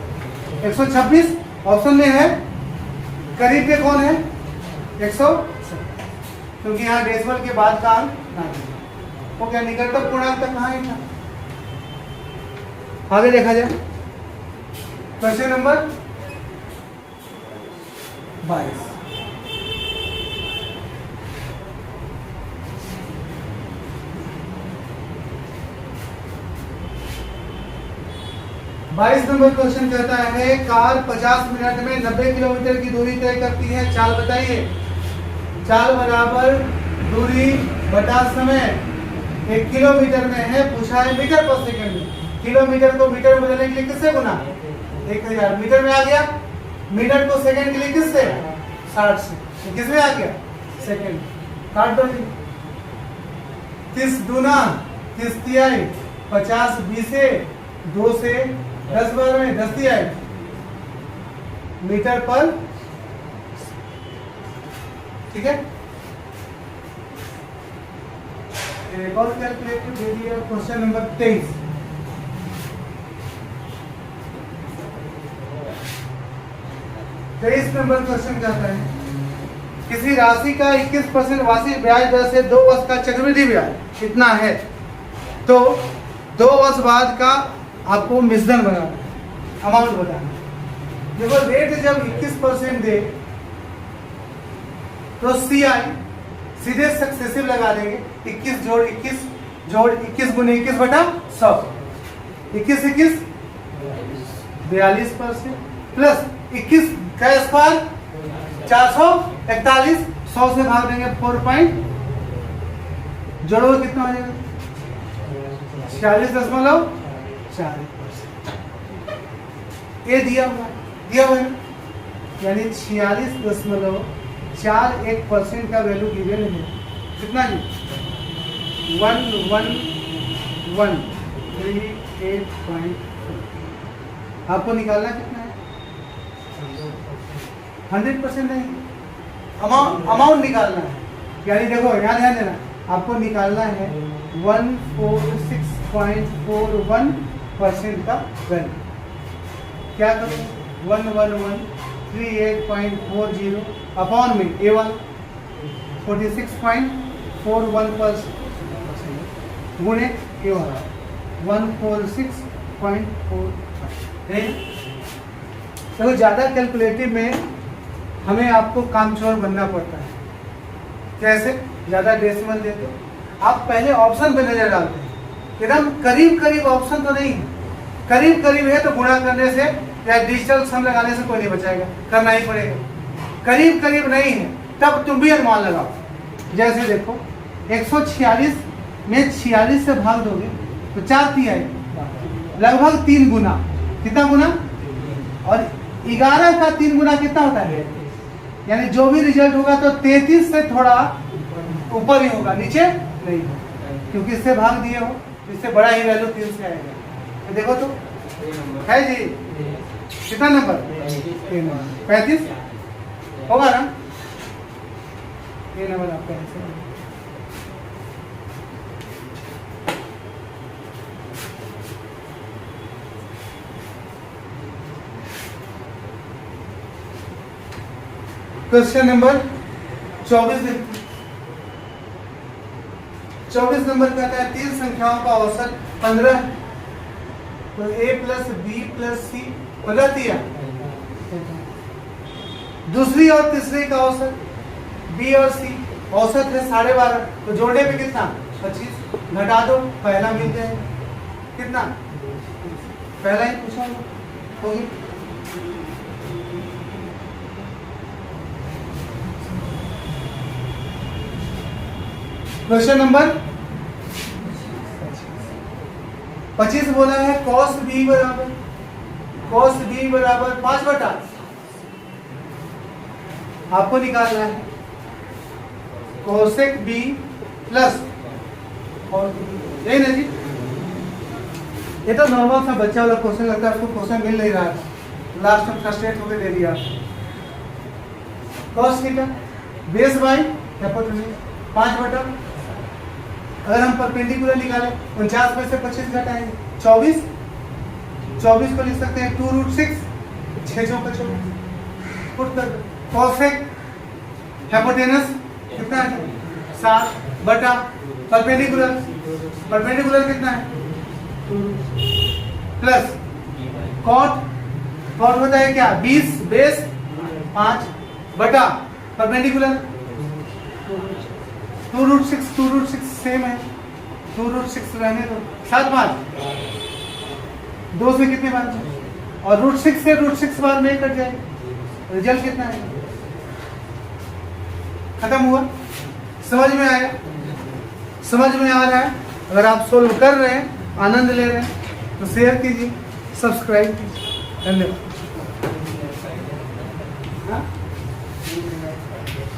126, ऑप्शन में है करीब पे कौन है 100, क्योंकि यहाँ डेसिमल के बाद का अंक वो क्या निकटतम पूर्णांक तक कहाँ है। आगे देखा जाए क्वेश्चन नंबर 22, नंबर क्वेश्चन कहता है कार 50 मिनट में 90 किलोमीटर की दूरी तय करती है, चाल बताइए। चाल बराबर दूरी बटा समय 1 किलोमीटर में है, पूछा है मीटर पर सेकंड में, किलोमीटर को मीटर में बदलने के लिए किससे गुना 1000, मीटर में आ गया, मिनट को सेकंड के लिए किससे 60 से, तो किसमें आ गया सेकंड, काट दो 30 दूना 30 तिहाई 50 20 2 से 10 बार में 10 तिहाई मीटर पर, ठीक है। एक और कैलकुलेटर दे दिया क्वेश्चन नंबर 23, नंबर क्वेश्चन कहता है किसी राशि का 21% वार्षिक ब्याज दर से 2 वर्ष का चक्रवृद्धि ब्याज कितना है, तो 2 वर्ष बाद का आपको मिश्रण बनाना है, अमाउंट बताना है। देखो रेट जब 21% दे तो CI सीधे सक्सेसिव लगा देंगे, 21 जोड़ 21 जोड़ 21 गुने 21 बटा 100, 21 21 42% प्लस 21 का स्क्वायर 441, 100 से भाग देंगे 4 पॉइंट, जोड़ो कितना हो जाएगा 46.4%। ये दिया हुआ है, यानी 46.41% का वैल्यू गिवन है। कितना जी 1138.4 आपको निकालना कितना है 100% नहीं, अमाउंट निकालना है। यानी देखो यहाँ ध्यान देना, आपको निकालना है 146.41% का वैल्यू। क्या करो 11138.40 अपॉन में A1 46.41% गुणे A1 146.4। तो ज़्यादा कैलकुलेटिव में हमें आपको कामचोर बनना पड़ता है। कैसे? ज़्यादा डेसिमल देते आप पहले ऑप्शन पे नजर डालते हैं, एकदम करीब करीब ऑप्शन तो नहीं है, करीब करीब है तो गुणा करने से या डिजिटल सम लगाने से कोई नहीं बचाएगा, करना ही पड़ेगा। करीब करीब नहीं है तब तुम भी अनुमान लगाओ। जैसे देखो 146 में 46 से भाग दोगे तो 4 3 आएगी, लगभग 3 गुना। कितना गुना? और 11 का 3 गुना कितना होता है? यानी जो भी रिजल्ट होगा तो 33 से थोड़ा ऊपर ही होगा, नीचे नहीं होगा, क्योंकि इससे भाग दिए हो, इससे बड़ा ही वैल्यू 3 से आएगा। तो देखो तो है जी, कितना नंबर 35 होगा ना, ये नंबर आपका है। क्वेश्चन नंबर 24 नंबर कहता है 3 संख्याओं का औसत 15, तो A प्लस बी प्लस सी 15 दिया। दूसरी और तीसरी का औसत B और C औसत है 12.5, तो जोड़ने पे कितना 25, घटा दो पहला मिल जाएगा। कितना? पहला ही पूछा होगी। क्वेश्चन नंबर 25 बोला है cos b बराबर 5 बटा, आपको निकालना है cosec b प्लस, यही ना जी, ये तो नॉर्मल सा बच्चा वाला क्वेश्चन लगता है, उसको क्वेश्चन मिल नहीं रहा था, लास्ट में फ्रस्ट्रेट होकर दे दिया। cos theta base by hypotenuse 5 बटा, अगर हम परपेंडिकुलर निकालें 49 में से 25 घटाएंगे 24 को लिख सकते हैं 2√6, 6 चौका 24 पुट कर। कॉसेक हाइपोटेनस कितना है 7 बटा परपेंडिकुलर कितना है 2 प्लस कॉट होता है क्या 20 बेस 5 बटा परपेंडिकुलर 2√6 सेम है, 2√6 रहने दो, 7 बार 2 से कितने बार, और √6 से √6 बार में कट जाएगा, रिजल्ट कितना है? खत्म हुआ। समझ में आया? समझ में आ रहा है? अगर आप सोल्व कर रहे हैं, आनंद ले रहे हैं, तो शेयर कीजिए, सब्सक्राइब कीजिए। धन्यवाद।